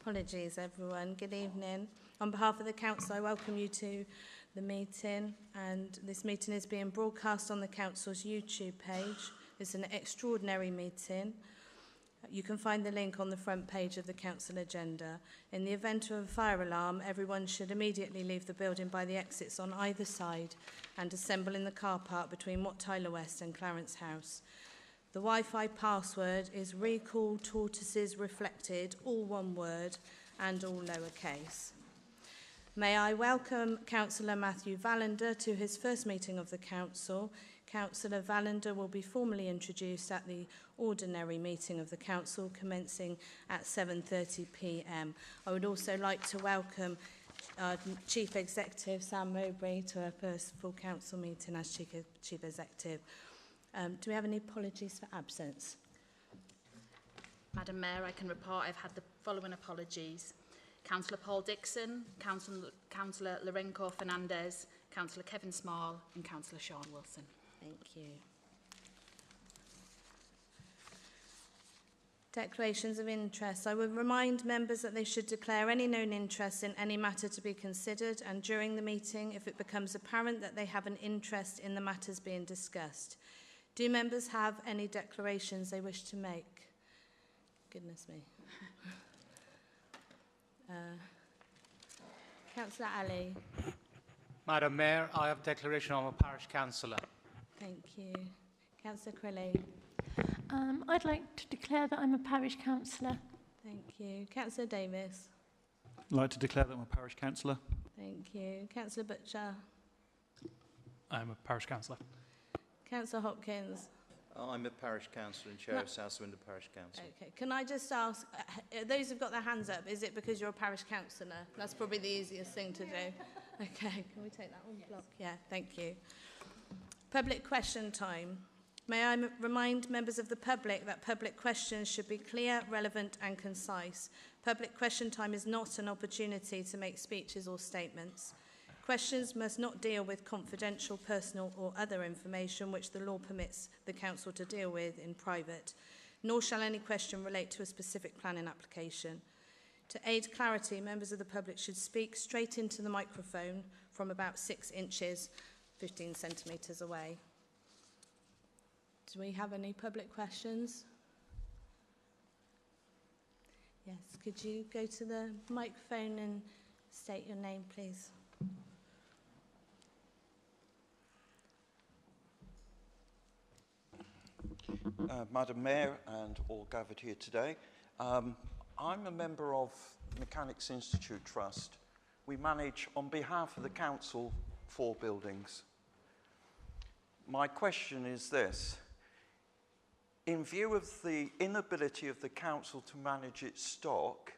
Apologies, everyone. Good evening. On behalf of the Council, I welcome you to the meeting, and this meeting is being broadcast on the Council's YouTube page. It's an extraordinary meeting. You can find the link on the front page of the Council agenda. In the event of a fire alarm, everyone should immediately leave the building by the exits on either side and assemble in the car park between Wat Tyler West and Clarence House. The Wi-Fi password is recall tortoises reflected, all one word and all lowercase. May I welcome Councillor Matthew Vallender to his first meeting of the Council. Councillor Vallender will be formally introduced at the ordinary meeting of the Council commencing at 7:30 p.m. I would also like to welcome our Chief Executive Sam Mowbray to our first full Council meeting as Chief Executive. Do we have any apologies for absence? Madam Mayor, I can report I've had the following apologies. Councillor Paul Dixon, Councillor Lorenco Fernandez, Councillor Kevin Small and Councillor Sean Wilson. Thank you. Declarations of interest. I would remind members that they should declare any known interest in any matter to be considered, and during the meeting, if it becomes apparent that they have an interest in the matters being discussed. Do members have any declarations they wish to make? Goodness me. Councillor Ali. Madam Mayor, I have declaration of a parish councillor. Thank you. Councillor Crilly. I'd like to declare that I'm a parish councillor. Thank you. Councillor Davis. I'd like to declare that I'm a parish councillor. Thank you. Councillor Butcher. I'm a parish councillor. Councillor Hopkins. I'm a parish councillor and chair of South Swindon Parish Council. Okay. Can I just ask, those who've got their hands up, is it because you're a parish councillor? That's probably the easiest thing to do. Okay, can we take that one block? Yeah, thank you. Public question time. May I remind members of the public that public questions should be clear, relevant and concise. Public question time is not an opportunity to make speeches or statements. Questions must not deal with confidential, personal or other information which the law permits the Council to deal with in private, nor shall any question relate to a specific planning application. To aid clarity, members of the public should speak straight into the microphone from about 6 inches, 15 centimetres away. Do we have any public questions? Yes, could you go to the microphone and state your name, please? Madam Mayor and all gathered here today, I'm a member of the Mechanics Institute Trust. We manage, on behalf of the Council, 4 buildings. My question is this. In view of the inability of the Council to manage its stock,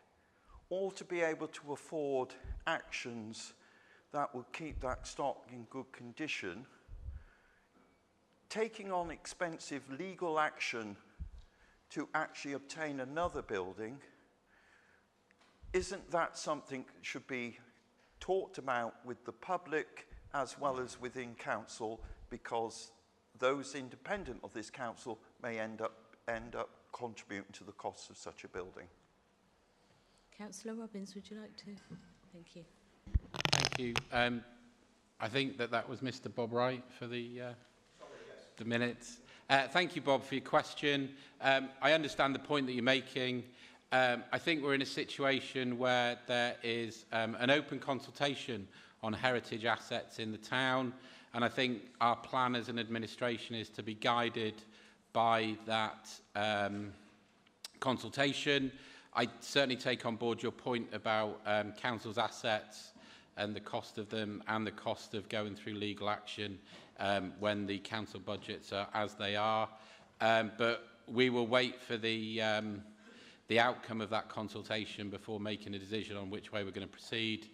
or to be able to afford actions that will keep that stock in good condition, taking on expensive legal action to actually obtain another building, isn't that something that should be talked about with the public as well as within council, because those independent of this council may end up contributing to the costs of such a building? Councillor Robbins, would you like to? Thank you. Thank you. I think that was Mr. Bob Wright for the minutes. Thank you, Bob, for your question. I understand the point that you're making. I think we're in a situation where there is an open consultation on heritage assets in the town, and I think our plan as an administration is to be guided by that consultation. I certainly take on board your point about council's assets and the cost of them and the cost of going through legal action when the council budgets are as they are. But we will wait for the outcome of that consultation before making a decision on which way we're going to proceed.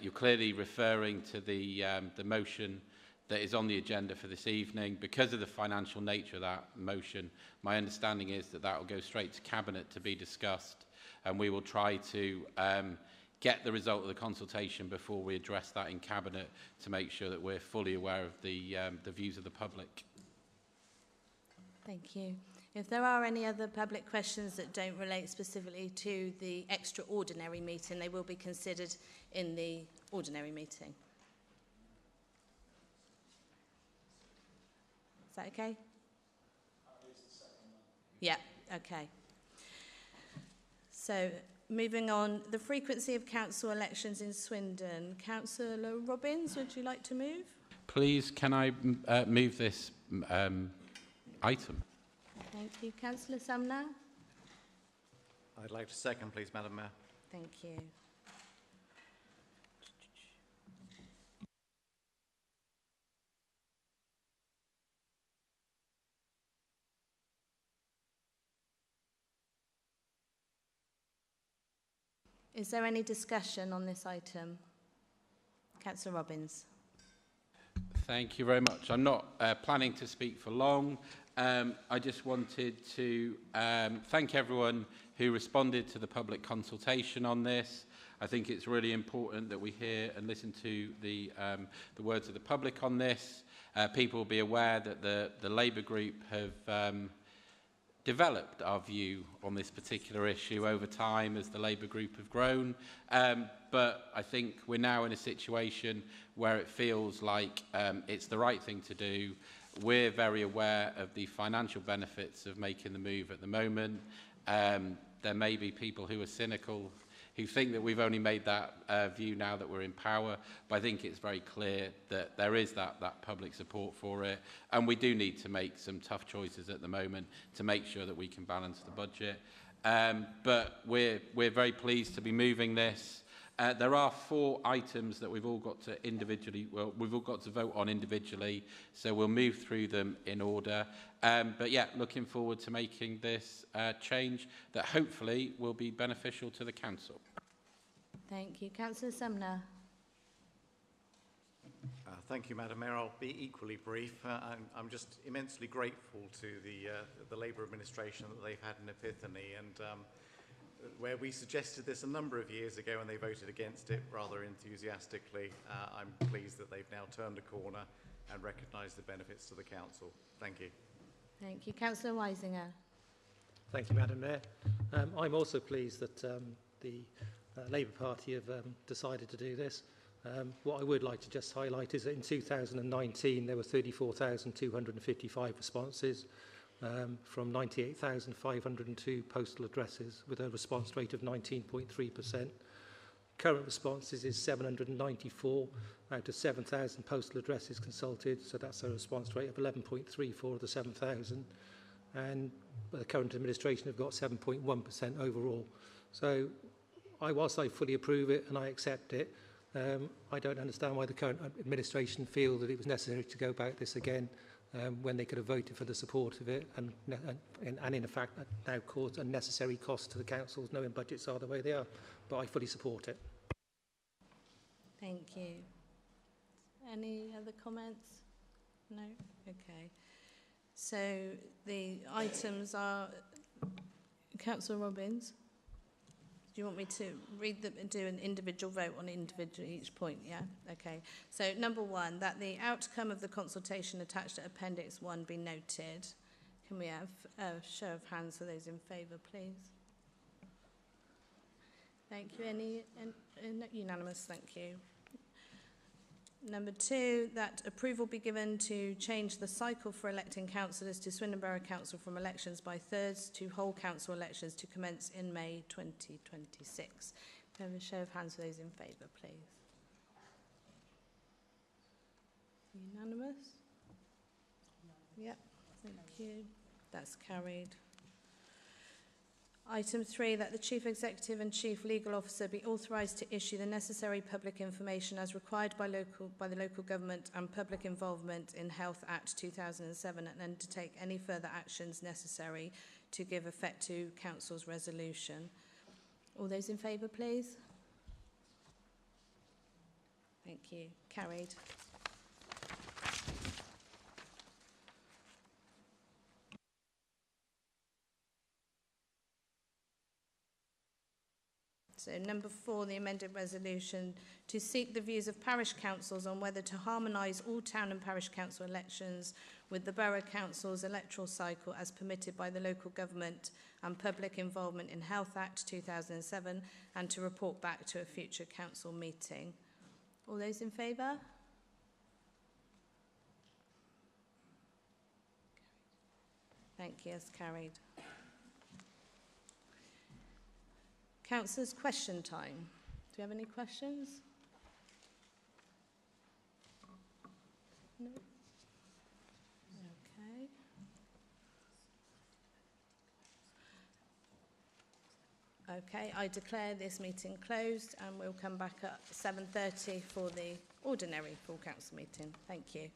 You're clearly referring to the motion that is on the agenda for this evening. Because of the financial nature of that motion, my understanding is that will go straight to Cabinet to be discussed, and we will try to get the result of the consultation before we address that in Cabinet to make sure that we're fully aware of the views of the public. Thank you. If there are any other public questions that don't relate specifically to the extraordinary meeting, they will be considered in the ordinary meeting. Is that okay? Yeah, okay. So, moving on, the frequency of council elections in Swindon. Councillor Robbins, would you like to move? Please, can I move this item? Thank you. Councillor Sumner? I'd like to second, please, Madam Mayor. Thank you. Is there any discussion on this item? Councillor Robbins. Thank you very much. I'm not planning to speak for long. I just wanted to thank everyone who responded to the public consultation on this. I think it's really important that we hear and listen to the words of the public on this. People will be aware that the Labour group have developed our view on this particular issue over time as the Labour group have grown. But I think we're now in a situation where it feels like it's the right thing to do. We're very aware of the financial benefits of making the move at the moment. There may be people who are cynical, who think that we've only made that view now that we're in power, but I think it's very clear that there is that public support for it, and we do need to make some tough choices at the moment to make sure that we can balance the budget. But we're very pleased to be moving this. There are 4 items that we've all got to vote on individually, so we'll move through them in order. But yeah, looking forward to making this change that hopefully will be beneficial to the council. Thank you. Councillor Sumner. Thank you, Madam Mayor. I'll be equally brief. I'm just immensely grateful to the Labour administration that they've had an epiphany, and where we suggested this a number of years ago and they voted against it rather enthusiastically, I'm pleased that they've now turned a corner and recognised the benefits to the council. Thank you. Thank you. Councillor Weisinger. Thank you, Madam Mayor. I'm also pleased that the Labour Party have decided to do this. What I would like to just highlight is that in 2019 there were 34,255 responses from 98,502 postal addresses with a response rate of 19.3%. Current responses is 794 out of 7,000 postal addresses consulted, so that's a response rate of 11.34 of the 7,000. And the current administration have got 7.1% overall. So whilst I fully approve it and I accept it, I don't understand why the current administration feel that it was necessary to go about this again when they could have voted for the support of it and in fact now caused unnecessary costs to the councils, knowing budgets are the way they are. But I fully support it. Thank you. Any other comments? No? Okay. So the items are... Councillor Robbins, do you want me to read them and do an individual vote on each point? Yeah? Okay. So number 1, that the outcome of the consultation attached to Appendix 1 be noted. Can we have a show of hands for those in favour, please? Thank you. Any unanimous? Thank you. Number 2, that approval be given to change the cycle for electing councillors to Swindon Borough Council from elections by thirds to whole council elections to commence in May 2026. Can I have a show of hands for those in favour, please? Unanimous? Yep, thank you. That's carried. Item 3, that the Chief Executive and Chief Legal Officer be authorised to issue the necessary public information as required by the local government and public involvement in Health Act 2007 and undertake any further actions necessary to give effect to Council's resolution. All those in favour, please? Thank you. Carried. So number 4, the amended resolution to seek the views of parish councils on whether to harmonise all town and parish council elections with the Borough Council's electoral cycle as permitted by the Local Government and Public Involvement in Health Act 2007 and to report back to a future council meeting. All those in favour? Thank you, as carried. Councillors, question time. Do you have any questions? No? Okay. Okay, I declare this meeting closed and we'll come back at 7:30 for the ordinary full council meeting. Thank you.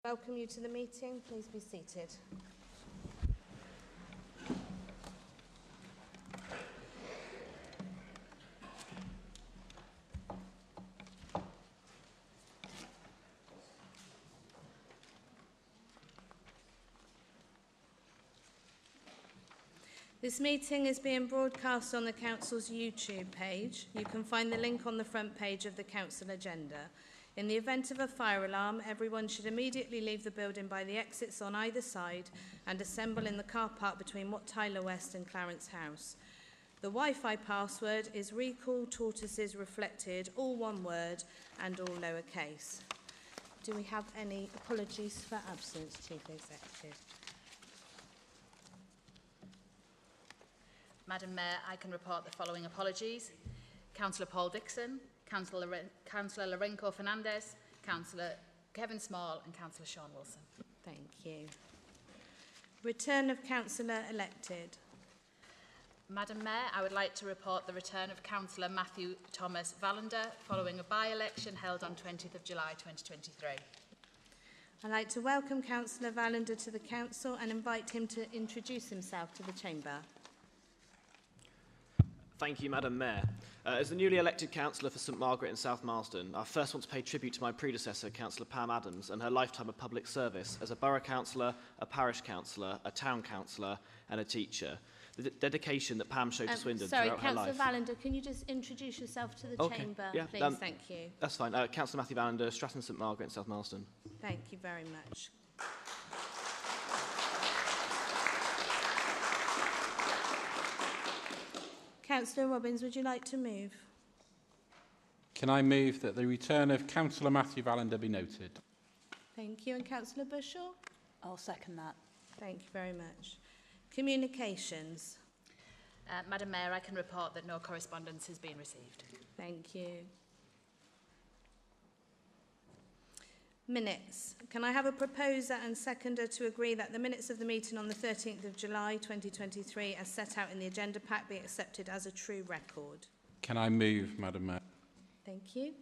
Welcome you to the meeting. Please be seated. This meeting is being broadcast on the Council's YouTube page. You can find the link on the front page of the Council agenda. In the event of a fire alarm, everyone should immediately leave the building by the exits on either side and assemble in the car park between Wat Tyler West and Clarence House. The Wi-Fi password is recall tortoises reflected, all one word and all lowercase. Do we have any apologies for absence, Chief Executive? Madam Mayor, I can report the following apologies. Councillor Paul Dixon, Councillor Lorenco Fernandez, Councillor Kevin Small and Councillor Sean Wilson. Thank you. Return of Councillor elected. Madam Mayor, I would like to report the return of Councillor Matthew Thomas Vallander following a by-election held on 20th of July 2023. I'd like to welcome Councillor Vallander to the Council and invite him to introduce himself to the Chamber. Thank you, Madam Mayor. As the newly elected councillor for St Margaret in South Marsden, I first want to pay tribute to my predecessor, Councillor Pam Adams, and her lifetime of public service as a borough councillor, a parish councillor, a town councillor and a teacher. The dedication that Pam showed to Swindon throughout her life. Sorry, Councillor Vallander, can you just introduce yourself to the Chamber, yeah, please? Thank you. That's fine. Councillor Matthew Vallander, Stratton St Margaret in South Marsden. Thank you very much. Councillor Robbins, would you like to move? Can I move that the return of Councillor Matthew Vallander be noted? Thank you. And Councillor Bushell? I'll second that. Thank you very much. Communications. Madam Mayor, I can report that no correspondence has been received. Thank you. Minutes. Can I have a proposer and seconder to agree that the minutes of the meeting on the 13th of July 2023 as set out in the agenda pack be accepted as a true record? Can I move, Madam Mayor? Thank you.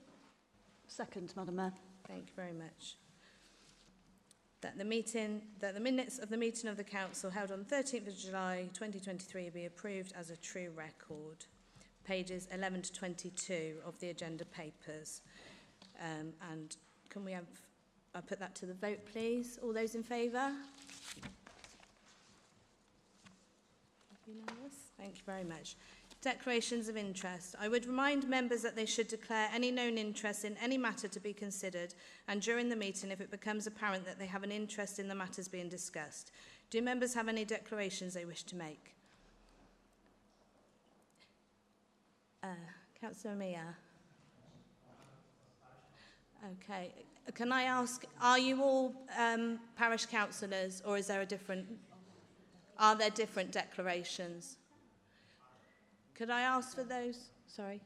Second, Madam Mayor. Thank you very much. That the minutes of the meeting of the Council held on 13th of July 2023 be approved as a true record. Pages 11 to 22 of the agenda papers. And can we have, I'll put that to the vote, please. All those in favour? Unanimous. Thank you very much. Declarations of interest. I would remind members that they should declare any known interest in any matter to be considered and during the meeting if it becomes apparent that they have an interest in the matters being discussed. Do members have any declarations they wish to make? Councillor Mia. Okay. Can I ask, are you all parish councillors or is there a different, are there different declarations? Could I ask for those? Sorry.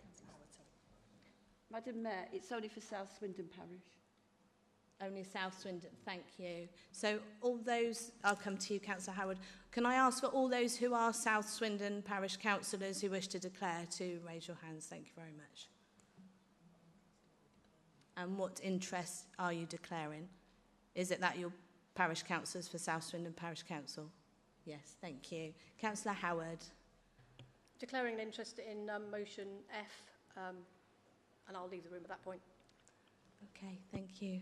Madam Mayor, it's only for South Swindon Parish. Only South Swindon, thank you. So all those, I'll come to you, Councillor Howard. Can I ask for all those who are South Swindon Parish councillors who wish to declare to raise your hands? Thank you very much. And what interest are you declaring? Is it that you're parish councillors for South Swindon Parish Council? Yes, thank you. Councillor Howard. Declaring an interest in motion F, and I'll leave the room at that point. Okay, thank you.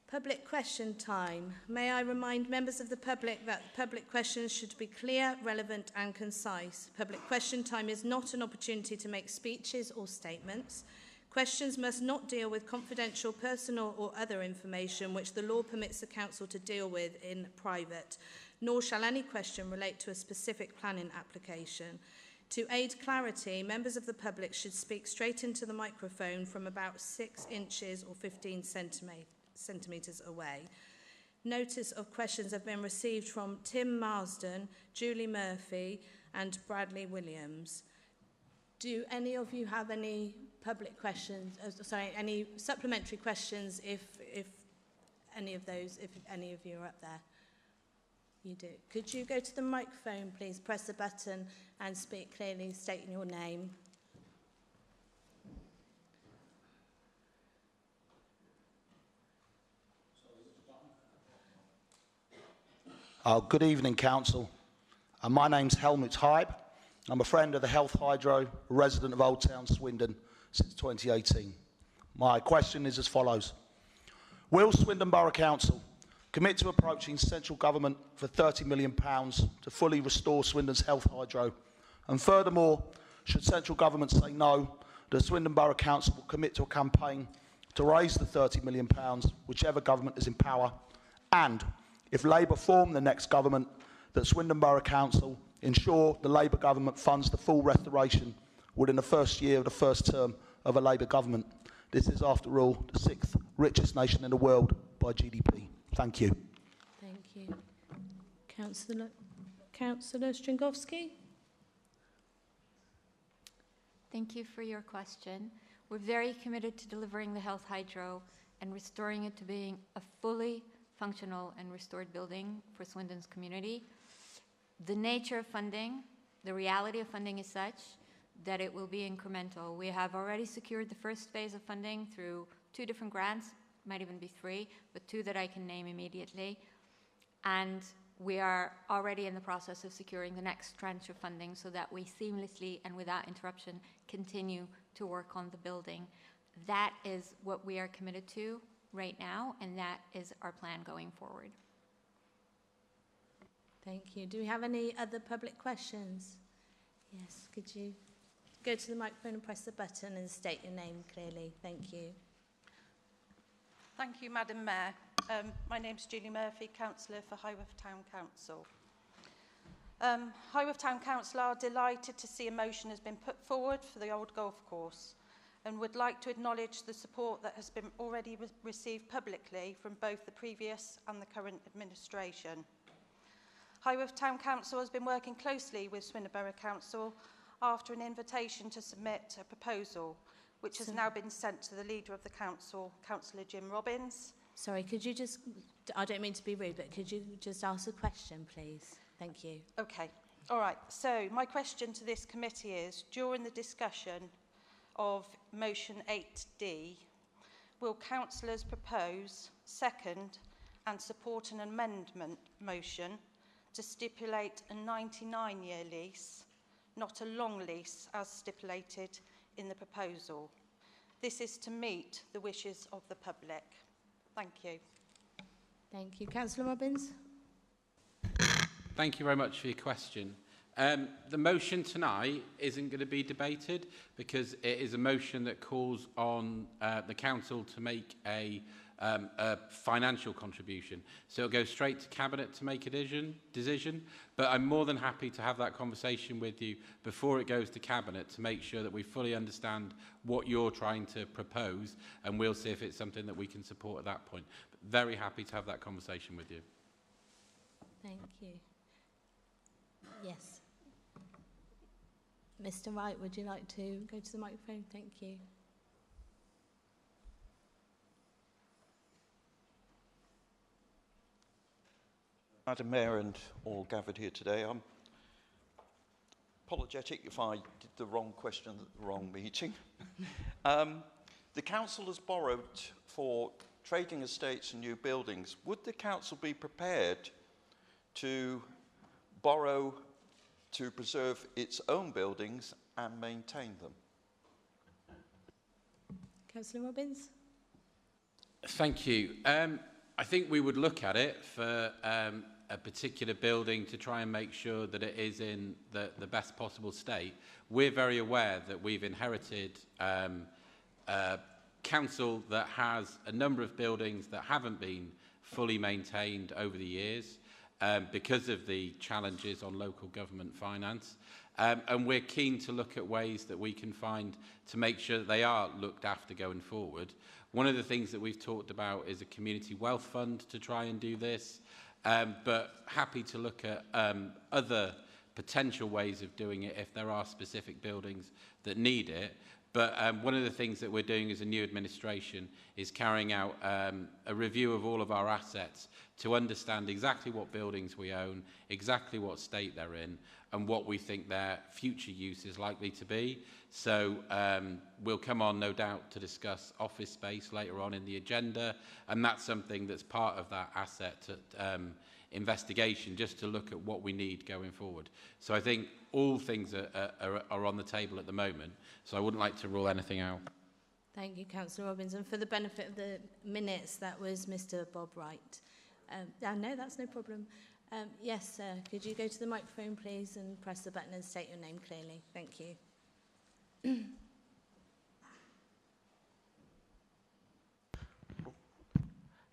Public question time. May I remind members of the public that public questions should be clear, relevant and concise. Public question time is not an opportunity to make speeches or statements. Questions must not deal with confidential, personal or other information which the law permits the council to deal with in private, nor shall any question relate to a specific planning application. To aid clarity, members of the public should speak straight into the microphone from about 6 inches or 15 centimetres away. Notice of questions have been received from Tim Marsden, Julie Murphy and Bradley Williams. Do any of you have any public questions, any supplementary questions if any of you are up there? You do. Could you go to the microphone, please? Press the button and speak clearly, stating your name. Good evening, Council. My name's Helmut Hybe. I'm a friend of the Health Hydro, a resident of Old Town Swindon since 2018. My question is as follows. Will Swindon Borough Council commit to approaching central government for £30 million to fully restore Swindon's Health Hydro? And furthermore, should central government say no, the Swindon Borough Council will commit to a campaign to raise the £30 million, whichever government is in power, and if Labour form the next government, that Swindon Borough Council ensure the Labour government funds the full restoration within the first year of the first term of a Labour government. This is, after all, the 6th richest nation in the world by GDP. Thank you. Thank you. Councillor Stringowski. Thank you for your question. We're very committed to delivering the Health Hydro and restoring it to being a fully functional and restored building for Swindon's community. The nature of funding, the reality of funding is such that it will be incremental. We have already secured the first phase of funding through 2 different grants, might even be 3, but 2 that I can name immediately. And we are already in the process of securing the next tranche of funding so that we seamlessly and without interruption continue to work on the building. That is what we are committed to right now, and that is our plan going forward. Thank you. Do we have any other public questions? Yes, could you go to the microphone and press the button and state your name clearly? Thank you. Thank you, Madam Mayor. My name's Julie Murphy, Councillor for Highworth Town Council. Highworth Town Council are delighted to see a motion has been put forward for the old golf course and would like to acknowledge the support that has been already received publicly from both the previous and the current administration. Highworth Town Council has been working closely with Swindon Borough Council after an invitation to submit a proposal, which has now been sent to the leader of the council, Councillor Jim Robbins. Sorry, could you just, I don't mean to be rude, but could you just ask a question, please? Thank you. Okay. All right. So my question to this committee is, during the discussion of motion 8D, will councillors propose, second, and support an amendment motion to stipulate a 99-year lease, not a long lease as stipulated in the proposal? This is to meet the wishes of the public. Thank you. Thank you. Councillor Robbins. Thank you very much for your question. The motion tonight isn't going to be debated because it is a motion that calls on the council to make a financial contribution. So it'll go straight to Cabinet to make a decision. But I'm more than happy to have that conversation with you before it goes to Cabinet to make sure that we fully understand what you're trying to propose, and we'll see if it's something that we can support at that point. But very happy to have that conversation with you. Thank you. Yes. Mr. Wright, would you like to go to the microphone? Thank you. Madam Mayor and all gathered here today, I'm apologetic if I did the wrong question at the wrong meeting. The council has borrowed for trading estates and new buildings. Would the council be prepared to borrow to preserve its own buildings and maintain them? Councillor Robbins. Thank you. I think we would look at it for a particular building to try and make sure that it is in the best possible state. We're very aware that we've inherited a council that has a number of buildings that haven't been fully maintained over the years because of the challenges on local government finance. And we're keen to look at ways that we can find to make sure that they are looked after going forward. One of the things that we've talked about is a community wealth fund to try and do this, but happy to look at other potential ways of doing it if there are specific buildings that need it. But one of the things that we're doing as a new administration is carrying out a review of all of our assets to understand exactly what buildings we own, exactly what state they're in, and what we think their future use is likely to be. So we'll come on, no doubt, to discuss office space later on in the agenda, and that's something that's part of that asset investigation just to look at what we need going forward. So I think all things are on the table at the moment, so I wouldn't like to rule anything out. Thank you, Councillor Robbins. And for the benefit of the minutes, that was Mr Bob Wright. No, that's no problem. Yes, sir. Could you go to the microphone, please, and press the button and state your name clearly? Thank you.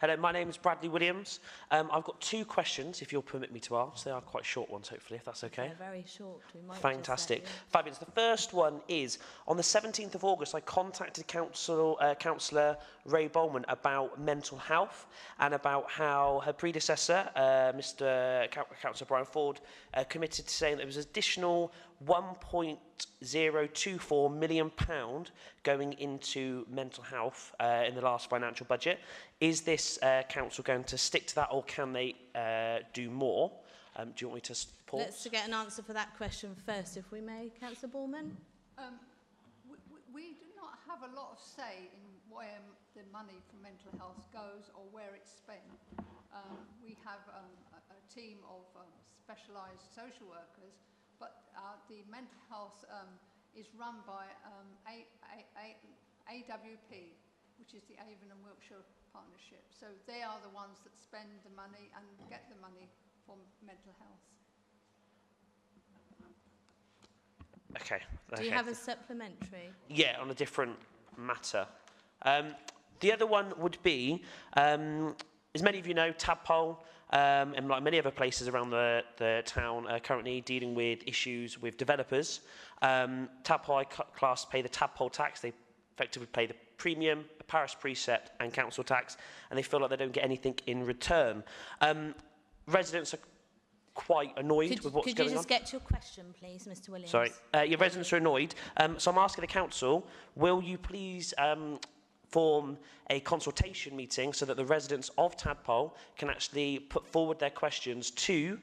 Hello, my name is Bradley Williams. I've got 2 questions, if you'll permit me to ask. They are quite short ones, hopefully, if that's okay. They're very short. We might Fantastic. just let you... Fabulous. The first one is, on the 17th of August, I contacted Councillor Ray Bowman about mental health and about how her predecessor, Councillor Brian Ford, committed to saying there was additional £1.024 million going into mental health in the last financial budget. Is this council going to stick to that, or can they do more? Do you want me to pause? Let's get an answer for that question first, if we may. Councillor Ballman? We do not have a lot of say in where the money for mental health goes or where it's spent. We have a team of specialised social workers, but the mental health is run by AWP, which is the Avon and Wiltshire Partnership. So they are the ones that spend the money and get the money for mental health. Okay. Do you have a supplementary? Yeah, on a different matter. The other one would be, as many of you know, Tadpole, and like many other places around the town, are currently dealing with issues with developers. Tadpole class pay the Tadpole tax. They effectively pay the premium, the parish precept and council tax, and they feel like they don't get anything in return. Residents are quite annoyed with what's going on. Could you just get to your question, please, Mr Williams? Sorry. Your residents are annoyed. So I'm asking the council, will you please form a consultation meeting so that the residents of Tadpole can actually put forward their questions to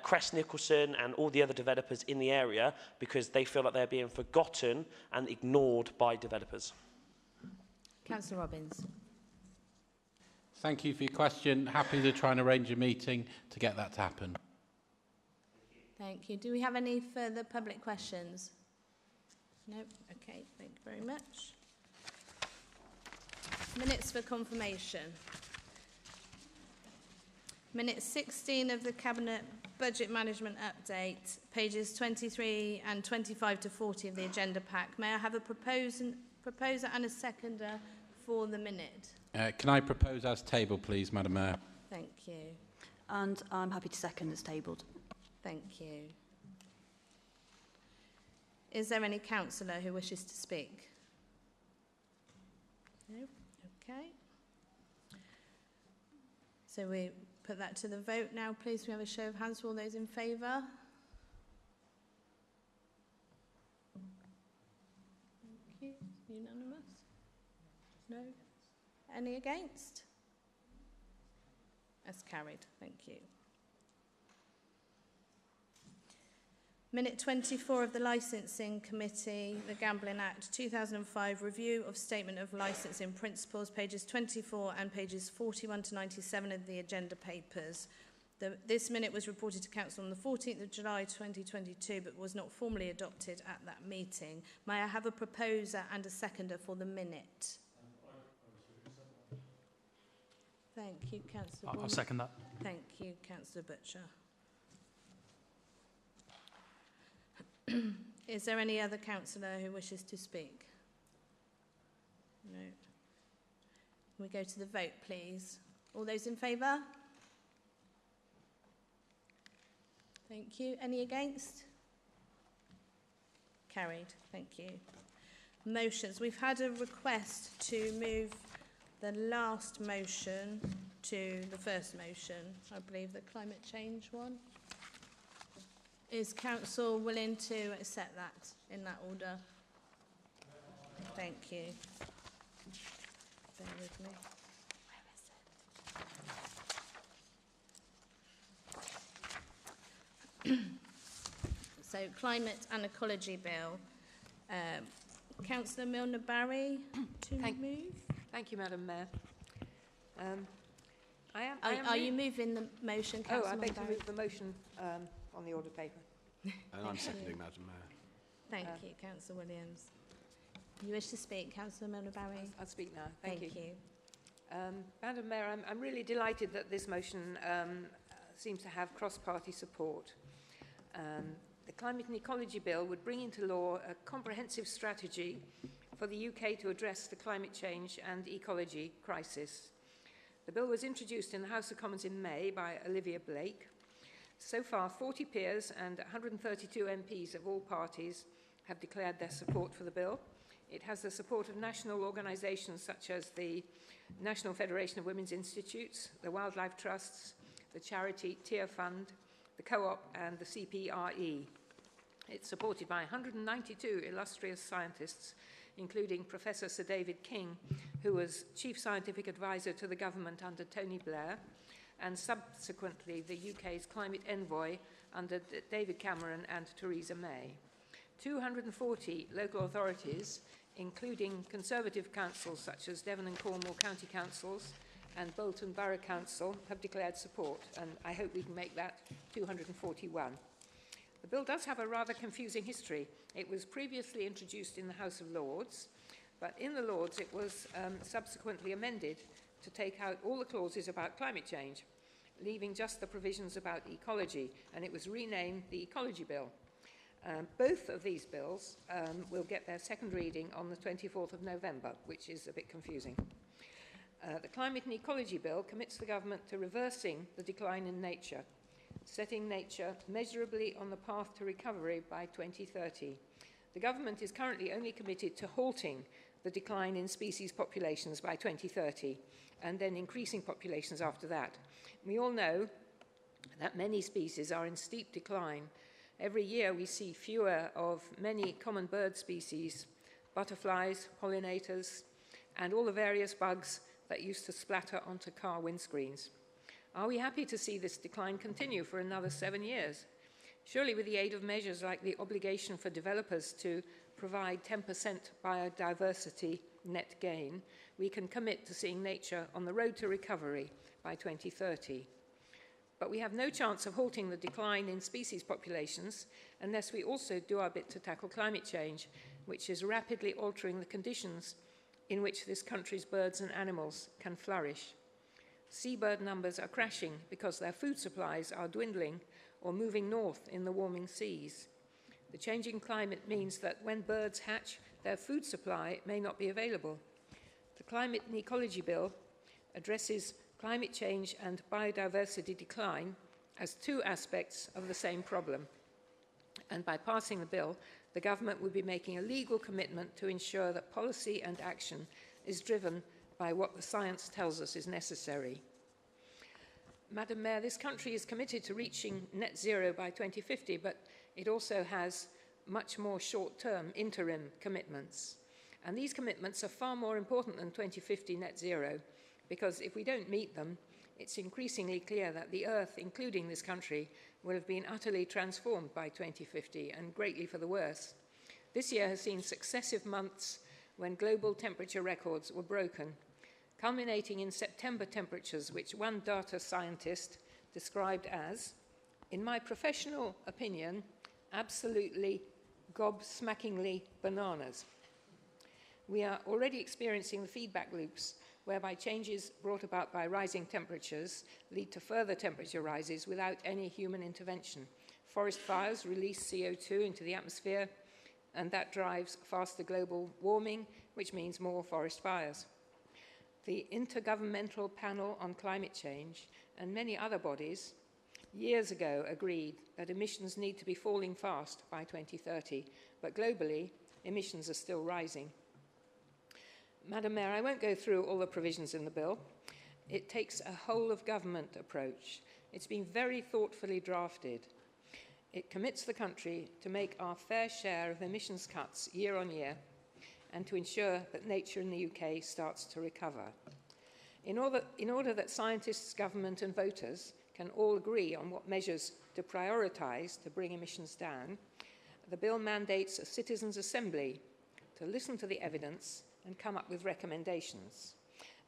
Crest Nicholson and all the other developers in the area, because they feel like they're being forgotten and ignored by developers. Councillor Robbins. Thank you for your question. Happy to try and arrange a meeting to get that to happen. Thank you. Do we have any further public questions? No? Okay, thank you very much. Minutes for confirmation. Minute 16 of the Cabinet Budget Management Update, pages 23 and 25 to 40 of the agenda pack. May I have a proposer and a seconder for the minute? Can I propose as tabled, please, Madam Mayor? Thank you. And I'm happy to second as tabled. Thank you. Is there any councillor who wishes to speak? No? Okay. So we put that to the vote now. Please, we have a show of hands for all those in favour. Thank you. Unanimous? No? Any against? That's carried. Thank you. Minute 24 of the Licensing Committee, the Gambling Act 2005, review of Statement of Licensing Principles, pages 24 and pages 41 to 97 of the agenda papers. This minute was reported to Council on the 14th of July 2022, but was not formally adopted at that meeting. May I have a proposer and a seconder for the minute? Thank you, Councillor Bourne. I'll second that. Thank you, Councillor Butcher. Is there any other councillor who wishes to speak? No. Can we go to the vote, please? All those in favour? Thank you. Any against? Carried. Thank you. Motions. We've had a request to move the last motion to the first motion. I believe the climate change one. Is Council willing to accept that in that order? Thank you. Bear with me. Where is it? So, Climate and Ecology Bill. Councillor Milner-Barry to move. Thank you, Madam Mayor. I am. Are you moving the motion, Oh, I Councillor beg to Barry? move the motion on the order paper. And I'm seconding, Madam Mayor. Thank you, Councillor Williams. You wish to speak, Councillor Barry? I'll speak now. Thank you. you. Madam Mayor, I'm really delighted that this motion seems to have cross-party support. The Climate and Ecology Bill would bring into law a comprehensive strategy for the UK to address the climate change and ecology crisis. The bill was introduced in the House of Commons in May by Olivia Blake. So far, 40 peers and 132 MPs of all parties have declared their support for the bill. It has the support of national organisations such as the National Federation of Women's Institutes, the Wildlife Trusts, the charity Tier Fund, the Co-op and the CPRE. It's supported by 192 illustrious scientists, including Professor Sir David King, who was Chief Scientific Advisor to the government under Tony Blair, and subsequently the UK's climate envoy under David Cameron and Theresa May. 240 local authorities, including Conservative councils such as Devon and Cornwall County Councils and Bolton Borough Council, have declared support, and I hope we can make that 241. The bill does have a rather confusing history. It was previously introduced in the House of Lords, but in the Lords it was subsequently amended to take out all the clauses about climate change, leaving just the provisions about ecology, and it was renamed the Ecology Bill. Both of these bills will get their second reading on the 24th of November, which is a bit confusing. The Climate and Ecology Bill commits the government to reversing the decline in nature, setting nature measurably on the path to recovery by 2030. The government is currently only committed to halting the decline in species populations by 2030 and then increasing populations after that. We all know that many species are in steep decline. Every year we see fewer of many common bird species, butterflies, pollinators, and all the various bugs that used to splatter onto car windscreens. Are we happy to see this decline continue for another 7 years? Surely with the aid of measures like the obligation for developers to provide 10% biodiversity net gain, we can commit to seeing nature on the road to recovery by 2030. But we have no chance of halting the decline in species populations unless we also do our bit to tackle climate change, which is rapidly altering the conditions in which this country's birds and animals can flourish. Seabird numbers are crashing because their food supplies are dwindling or moving north in the warming seas. The changing climate means that when birds hatch, their food supply may not be available. The Climate and Ecology Bill addresses climate change and biodiversity decline as two aspects of the same problem. And by passing the bill, the government would be making a legal commitment to ensure that policy and action is driven by what the science tells us is necessary. Madam Mayor, this country is committed to reaching net zero by 2050, but it also has much more short-term interim commitments. And these commitments are far more important than 2050 net zero, because if we don't meet them, it's increasingly clear that the Earth, including this country, will have been utterly transformed by 2050, and greatly for the worse. This year has seen successive months when global temperature records were broken, culminating in September temperatures which one data scientist described as, in my professional opinion, absolutely gobsmackingly bananas. We are already experiencing the feedback loops whereby changes brought about by rising temperatures lead to further temperature rises without any human intervention. Forest fires release CO2 into the atmosphere, and that drives faster global warming, which means more forest fires. The Intergovernmental Panel on Climate Change and many other bodies years ago agreed that emissions need to be falling fast by 2030, but globally, emissions are still rising. Madam Mayor, I won't go through all the provisions in the bill. It takes a whole-of-government approach. It's been very thoughtfully drafted. It commits the country to make our fair share of emissions cuts year on year and to ensure that nature in the UK starts to recover. In order that scientists, government and voters can all agree on what measures to prioritise to bring emissions down, the bill mandates a citizens' assembly to listen to the evidence and come up with recommendations.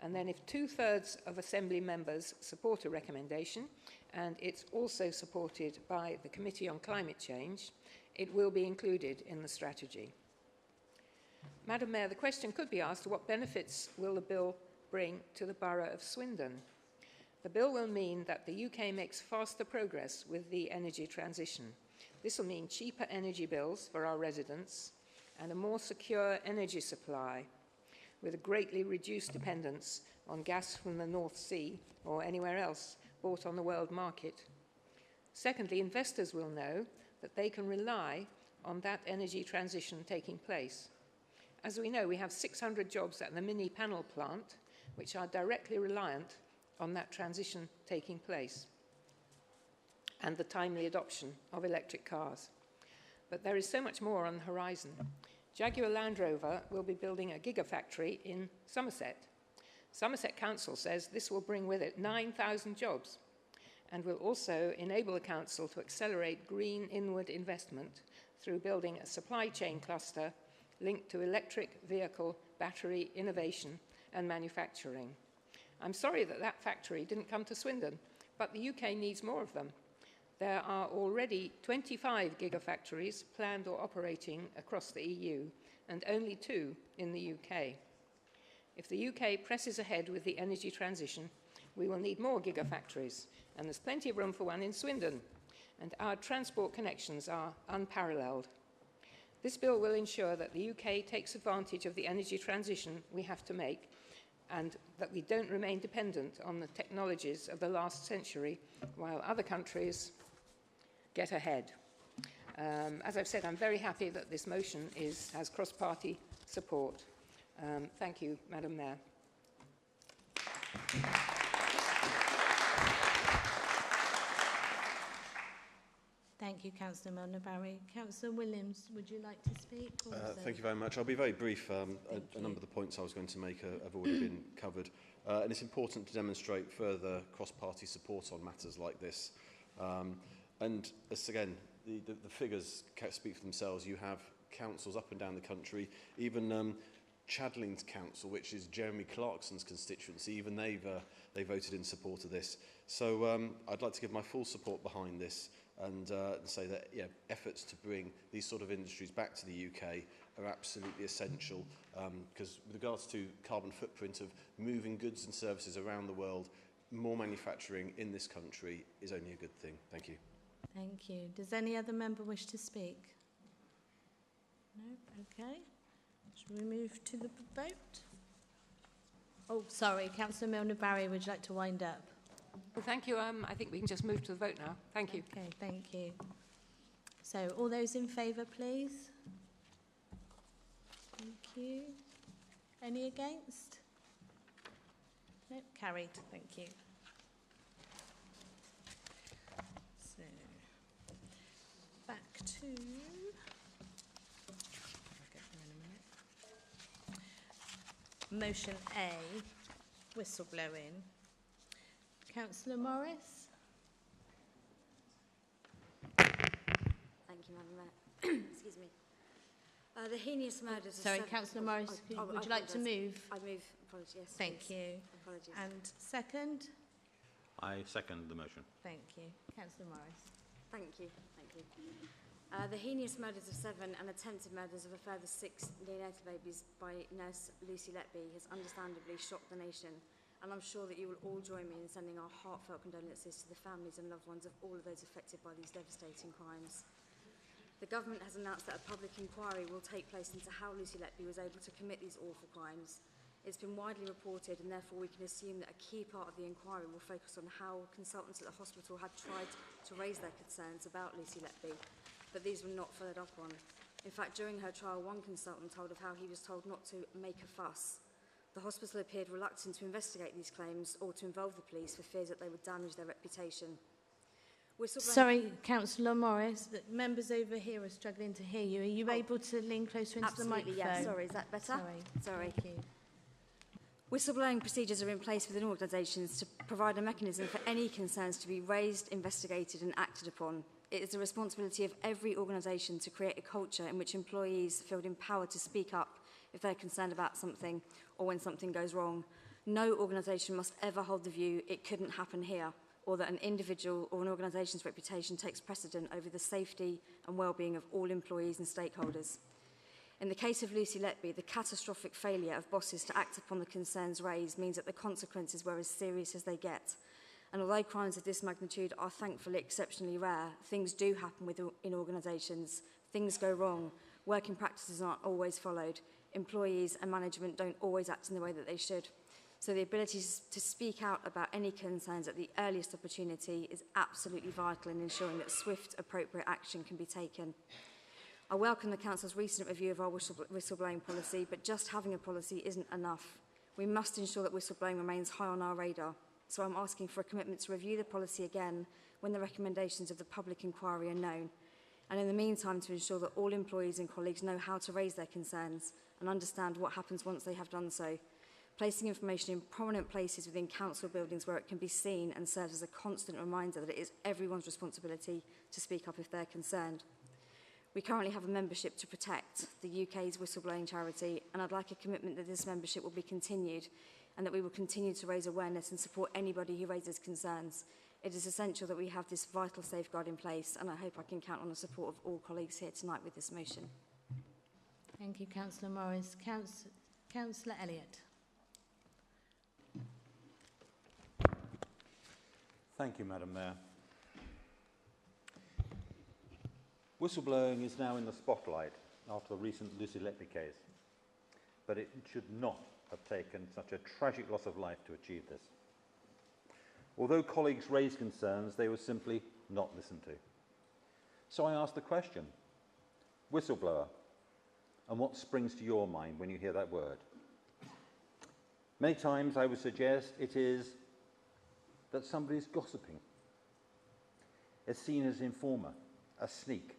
And then if 2/3 of Assembly members support a recommendation, and it's also supported by the Committee on Climate Change, it will be included in the strategy. Madam Mayor, the question could be asked, what benefits will the bill bring to the Borough of Swindon? The bill will mean that the UK makes faster progress with the energy transition. This will mean cheaper energy bills for our residents and a more secure energy supply with a greatly reduced dependence on gas from the North Sea or anywhere else bought on the world market. Secondly, investors will know that they can rely on that energy transition taking place. As we know, we have 600 jobs at the mini panel plant, which are directly reliant on that transition taking place and the timely adoption of electric cars. But there is so much more on the horizon. Jaguar Land Rover will be building a gigafactory in Somerset. Somerset Council says this will bring with it 9,000 jobs and will also enable the council to accelerate green inward investment through building a supply chain cluster linked to electric vehicle battery innovation and manufacturing. I'm sorry that that factory didn't come to Swindon, but the UK needs more of them. There are already 25 gigafactories planned or operating across the EU, and only 2 in the UK. If the UK presses ahead with the energy transition, we will need more gigafactories, and there's plenty of room for one in Swindon, and our transport connections are unparalleled. This bill will ensure that the UK takes advantage of the energy transition we have to make, and that we don't remain dependent on the technologies of the last century while other countries get ahead. As I've said, I'm very happy that this motion has cross-party support. Thank you, Madam Mayor. Thank you, Councillor Milner-Barry. Councillor Williams, would you like to speak? Thank you very much. I'll be very brief. A number of the points I was going to make have already been covered. And it's important to demonstrate further cross-party support on matters like this. And as again, the figures speak for themselves. You have councils up and down the country, even Chadling's council, which is Jeremy Clarkson's constituency, even they voted in support of this. So I'd like to give my full support behind this and say that efforts to bring these sort of industries back to the UK are absolutely essential because with regards to carbon footprint of moving goods and services around the world, more manufacturing in this country is only a good thing. Thank you. Thank you. Does any other member wish to speak? No? Okay. Shall we move to the vote? Oh, sorry. Councillor Milner-Barry, would you like to wind up? Well, thank you. I think we can just move to the vote now. Thank you. Okay, thank you. So, all those in favour, please? Thank you. Any against? No, carried. Thank you. So, back to... Motion A, whistleblowing. Councillor Morris. Thank you, Madam Mayor. Excuse me. The heinous murders... Sorry, Councillor Morris, would you like to move? I move. Apologies, yes. Thank you. Apologies. And second? I second the motion. Thank you. Councillor Morris. Thank you. Thank you. The heinous murders of 7 and attempted murders of a further 6 neonatal babies by nurse Lucy Letby has understandably shocked the nation, and I'm sure that you will all join me in sending our heartfelt condolences to the families and loved ones of all of those affected by these devastating crimes. The government has announced that a public inquiry will take place into how Lucy Letby was able to commit these awful crimes. It's been widely reported, and therefore we can assume that a key part of the inquiry will focus on how consultants at the hospital had tried to raise their concerns about Lucy Letby, but these were not followed up on. In fact, during her trial, one consultant told of how he was told not to make a fuss. The hospital appeared reluctant to investigate these claims or to involve the police for fears that they would damage their reputation. Sorry, Councillor Morris, the members over here are struggling to hear you. Are you able to lean closer into the microphone? Yeah. Sorry, is that better? Sorry. Thank you. Whistleblowing procedures are in place within organisations to provide a mechanism for any concerns to be raised, investigated and acted upon. It is the responsibility of every organisation to create a culture in which employees feel empowered to speak up if they're concerned about something or when something goes wrong. No organisation must ever hold the view it couldn't happen here, or that an individual or an organisation's reputation takes precedent over the safety and well-being of all employees and stakeholders. In the case of Lucy Letby, the catastrophic failure of bosses to act upon the concerns raised means that the consequences were as serious as they get. And although crimes of this magnitude are thankfully exceptionally rare, things do happen in organisations. Things go wrong. Working practices aren't always followed. Employees and management don't always act in the way that they should. So the ability to speak out about any concerns at the earliest opportunity is absolutely vital in ensuring that swift, appropriate action can be taken. I welcome the Council's recent review of our whistleblowing policy, but just having a policy isn't enough. We must ensure that whistleblowing remains high on our radar. So I'm asking for a commitment to review the policy again when the recommendations of the public inquiry are known. And in the meantime, to ensure that all employees and colleagues know how to raise their concerns and understand what happens once they have done so. Placing information in prominent places within council buildings where it can be seen and serves as a constant reminder that it is everyone's responsibility to speak up if they're concerned. We currently have a membership to protect, the UK's whistleblowing charity, and I'd like a commitment that this membership will be continued and that we will continue to raise awareness and support anybody who raises concerns. It is essential that we have this vital safeguard in place, and I hope I can count on the support of all colleagues here tonight with this motion. Thank you, Councillor Morris. Councillor Elliott. Thank you, Madam Mayor. Whistleblowing is now in the spotlight after the recent Lucy Letby case, but it should not have taken such a tragic loss of life to achieve this. Although colleagues raised concerns, they were simply not listened to. So I asked the question, whistleblower, and what springs to your mind when you hear that word? Many times I would suggest it is that somebody's gossiping. It's seen as informer, a sneak,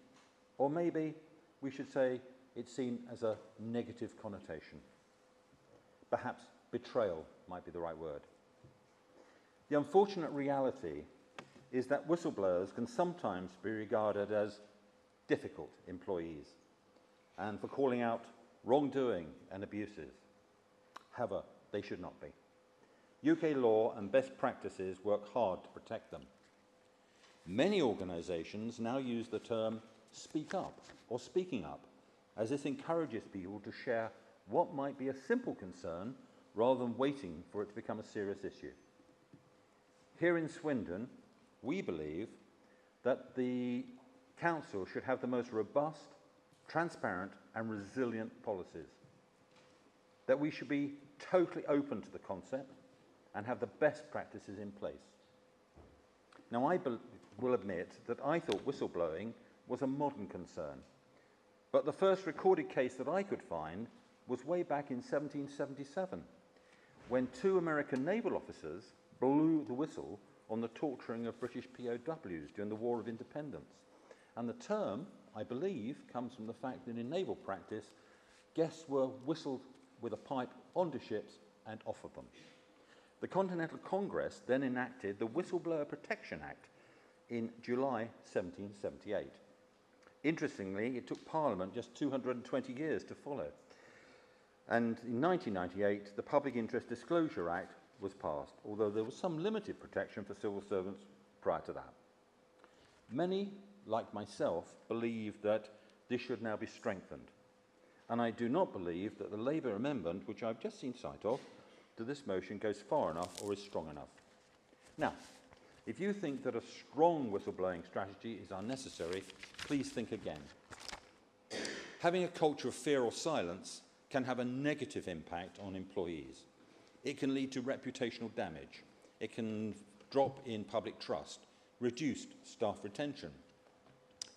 or maybe we should say it's seen as a negative connotation. Perhaps betrayal might be the right word. The unfortunate reality is that whistleblowers can sometimes be regarded as difficult employees and for calling out wrongdoing and abuses. However, they should not be. UK law and best practices work hard to protect them. Many organisations now use the term speak up or speaking up, as this encourages people to share what might be a simple concern rather than waiting for it to become a serious issue. Here in Swindon, we believe that the council should have the most robust, transparent and resilient policies, that we should be totally open to the concept and have the best practices in place. Now, I will admit that I thought whistleblowing was a modern concern, but the first recorded case that I could find was way back in 1777, when 2 American naval officers blew the whistle on the torturing of British POWs during the War of Independence. And the term, I believe, comes from the fact that in naval practice, guests were whistled with a pipe onto ships and off of them. The Continental Congress then enacted the Whistleblower Protection Act in July 1778. Interestingly, it took Parliament just 220 years to follow. And in 1998, the Public Interest Disclosure Act was passed, although there was some limited protection for civil servants prior to that. Many, like myself, believe that this should now be strengthened. And I do not believe that the Labour amendment, which I've just seen sight of, to this motion goes far enough or is strong enough. Now, if you think that a strong whistleblowing strategy is unnecessary, please think again. Having a culture of fear or silence can have a negative impact on employees. It can lead to reputational damage. It can drop in public trust, reduced staff retention,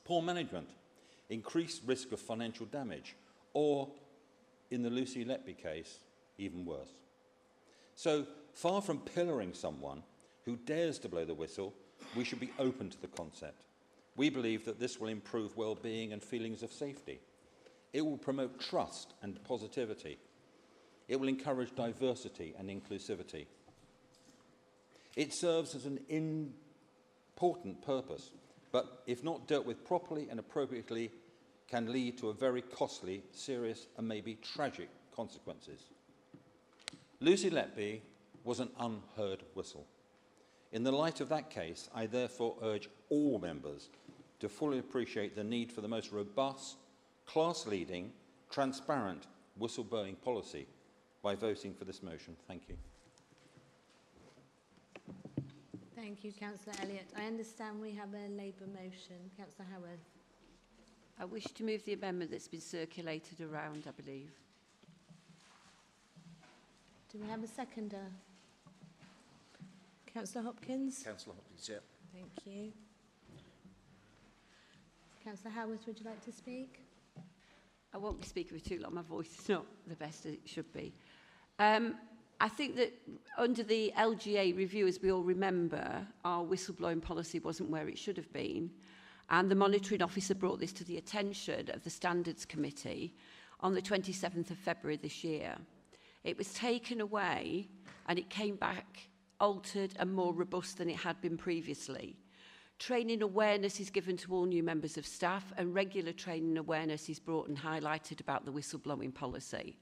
poor management, increased risk of financial damage, or, in the Lucy Letby case, even worse. So, far from pillaring someone who dares to blow the whistle, we should be open to the concept. We believe that this will improve well-being and feelings of safety. It will promote trust and positivity. It will encourage diversity and inclusivity. It serves as an important purpose, but if not dealt with properly and appropriately, can lead to a very costly, serious and maybe tragic consequences. Lucy Letby was an unheard whistle. In the light of that case, I therefore urge all members to fully appreciate the need for the most robust, class-leading, transparent whistleblowing policy by voting for this motion. Thank you. Thank you, Councillor Elliott. I understand we have a Labour motion. Councillor Howard. I wish to move the amendment that's been circulated around, I believe. Do we have a seconder? Councillor Hopkins. Councillor Hopkins, yeah. Thank you. Councillor Howard, would you like to speak? I won't be speaking for too long. My voice is not the best as it should be. I think that under the LGA review, as we all remember, our whistleblowing policy wasn't where it should have been. And the monitoring officer brought this to the attention of the Standards Committee on the 27th of February this year. It was taken away and it came back altered and more robust than it had been previously. Training awareness is given to all new members of staff, and regular training awareness is brought and highlighted about the whistleblowing policy.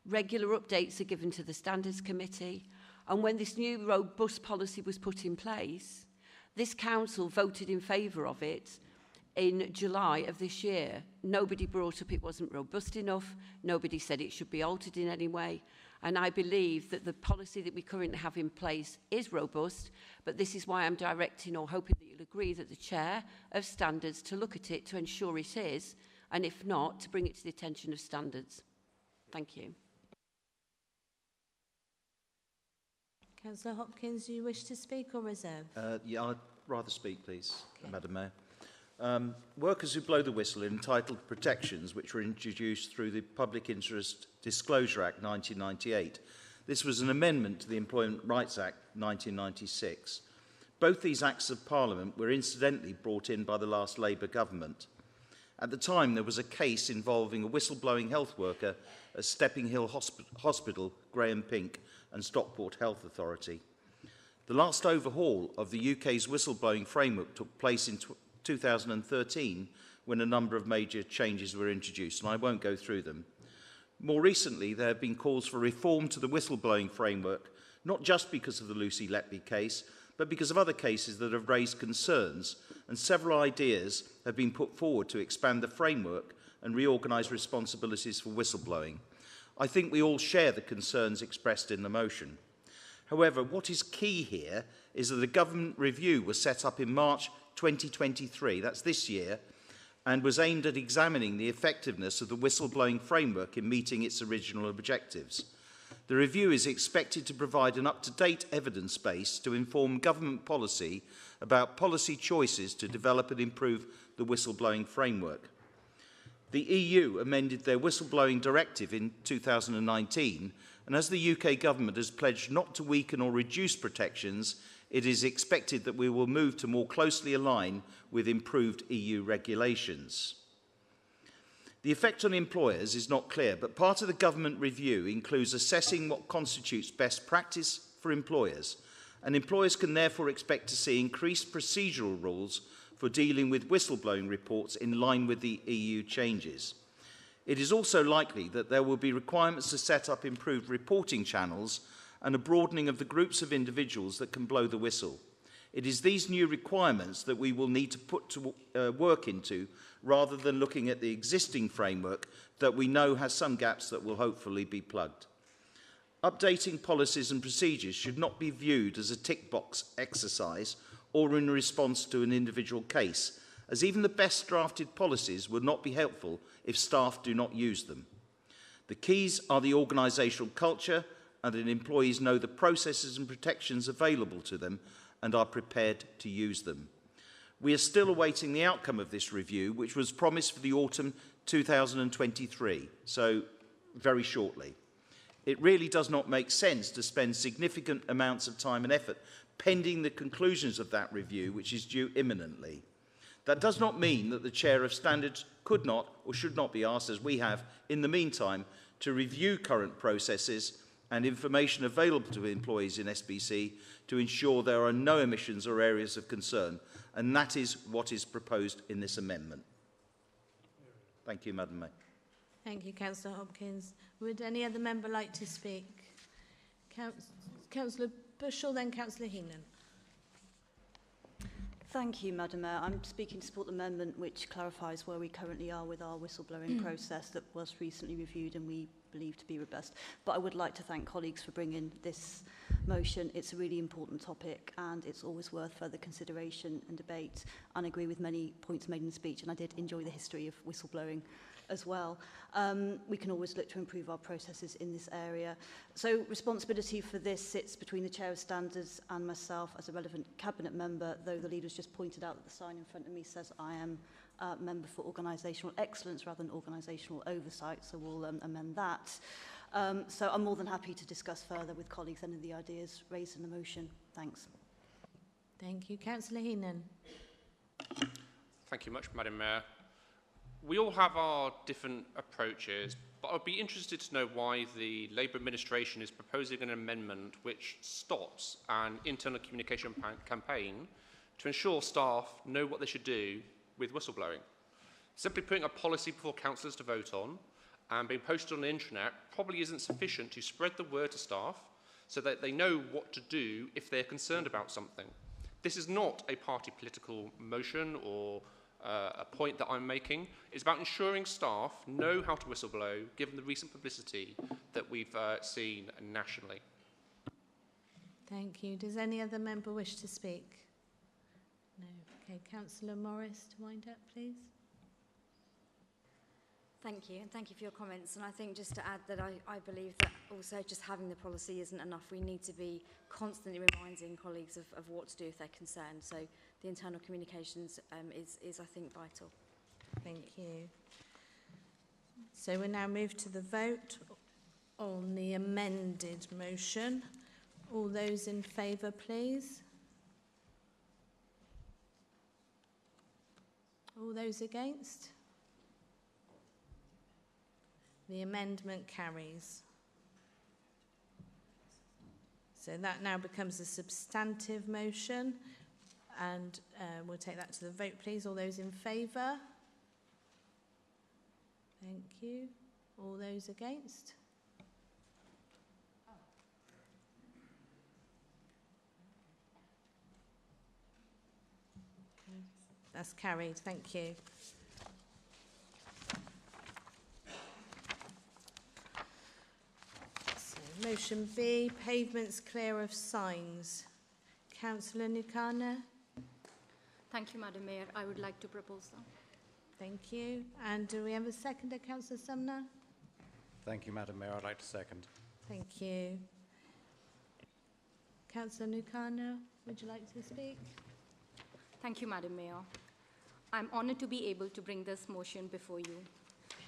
Regular updates are given to the Standards Committee, and when this new robust policy was put in place, this council voted in favour of it in July of this year. Nobody brought up it wasn't robust enough, nobody said it should be altered in any way, and I believe that the policy that we currently have in place is robust, but this is why I'm directing or hoping that you'll agree that the Chair of Standards to look at it to ensure it is, and if not, to bring it to the attention of Standards. Thank you. Councillor Hopkins, do you wish to speak or reserve? Yeah, I'd rather speak, please, Madam Mayor. Workers who blow the whistle are entitled to protections which were introduced through the Public Interest Disclosure Act 1998. This was an amendment to the Employment Rights Act 1996. Both these acts of Parliament were incidentally brought in by the last Labour government. At the time, there was a case involving a whistleblowing health worker at Stepping Hill Hospital, Graham Pink, and Stockport Health Authority. The last overhaul of the UK's whistleblowing framework took place in 2013, when a number of major changes were introduced, and I won't go through them. More recently, there have been calls for reform to the whistleblowing framework, not just because of the Lucy Letby case, but because of other cases that have raised concerns, and several ideas have been put forward to expand the framework and reorganise responsibilities for whistleblowing. I think we all share the concerns expressed in the motion. However, what is key here is that a government review was set up in March 2023, that's this year, and was aimed at examining the effectiveness of the whistleblowing framework in meeting its original objectives. The review is expected to provide an up-to-date evidence base to inform government policy about policy choices to develop and improve the whistleblowing framework. The EU amended their whistleblowing directive in 2019, and as the UK government has pledged not to weaken or reduce protections, it is expected that we will move to more closely align with improved EU regulations. The effect on employers is not clear, but part of the government review includes assessing what constitutes best practice for employers, and employers can therefore expect to see increased procedural rules for dealing with whistleblowing reports in line with the EU changes. It is also likely that there will be requirements to set up improved reporting channels and a broadening of the groups of individuals that can blow the whistle. It is these new requirements that we will need to put to work into, rather than looking at the existing framework that we know has some gaps that will hopefully be plugged. Updating policies and procedures should not be viewed as a tick box exercise or in response to an individual case, as even the best drafted policies would not be helpful if staff do not use them. The keys are the organisational culture, and that employees know the processes and protections available to them and are prepared to use them. We are still awaiting the outcome of this review, which was promised for the autumn 2023, so very shortly. It really does not make sense to spend significant amounts of time and effort pending the conclusions of that review, which is due imminently. That does not mean that the Chair of Standards could not or should not be asked, as we have in the meantime, to review current processes and information available to employees in SBC to ensure there are no omissions or areas of concern, and that is what is proposed in this amendment. Thank you, Madam Mayor. Thank you, Councillor Hopkins. Would any other member like to speak? Councillor Bushell, then Councillor Heenan. Thank you, Madam Mayor. I'm speaking to support the amendment which clarifies where we currently are with our whistleblowing process that was recently reviewed and we believe to be robust. But I would like to thank colleagues for bringing this motion. It's a really important topic and it's always worth further consideration and debate, and I agree with many points made in the speech, and I did enjoy the history of whistleblowing as well. We can always look to improve our processes in this area. So responsibility for this sits between the Chair of Standards and myself as a relevant Cabinet member, though the leader's just pointed out that the sign in front of me says I am member for organisational excellence rather than organisational oversight, so we'll amend that. So I'm more than happy to discuss further with colleagues any of the ideas raised in the motion. Thanks. Thank you. Councillor Heenan. Thank you much, Madam Mayor. We all have our different approaches, but I'd be interested to know why the Labour administration is proposing an amendment which stops an internal communication campaign to ensure staff know what they should do with whistleblowing. Simply putting a policy before councillors to vote on and being posted on the internet probably isn't sufficient to spread the word to staff so that they know what to do if they're concerned about something. This is not a party political motion or a point that I'm making. It's about ensuring staff know how to whistleblow, given the recent publicity that we've seen nationally. Thank you. Does any other member wish to speak? No. Okay, Councillor Morris to wind up, please. Thank you, and thank you for your comments. And I think just to add that I believe that also just having the policy isn't enough. We need to be constantly reminding colleagues of what to do if they're concerned. So the internal communications is I think, vital. Thank you. So we now move to the vote on the amended motion. All those in favour, please. All those against? The amendment carries. So that now becomes a substantive motion, and we'll take that to the vote, please. All those in favour? Thank you. All those against? That's carried. Thank you. So, motion B, pavements clear of signs. Councillor Nukana. Thank you, Madam Mayor. I would like to propose that. Thank you. And do we have a seconder, Councillor Sumner? Thank you, Madam Mayor. I'd like to second. Thank you. Councillor Nukana, would you like to speak? Thank you, Madam Mayor. I'm honoured to be able to bring this motion before you.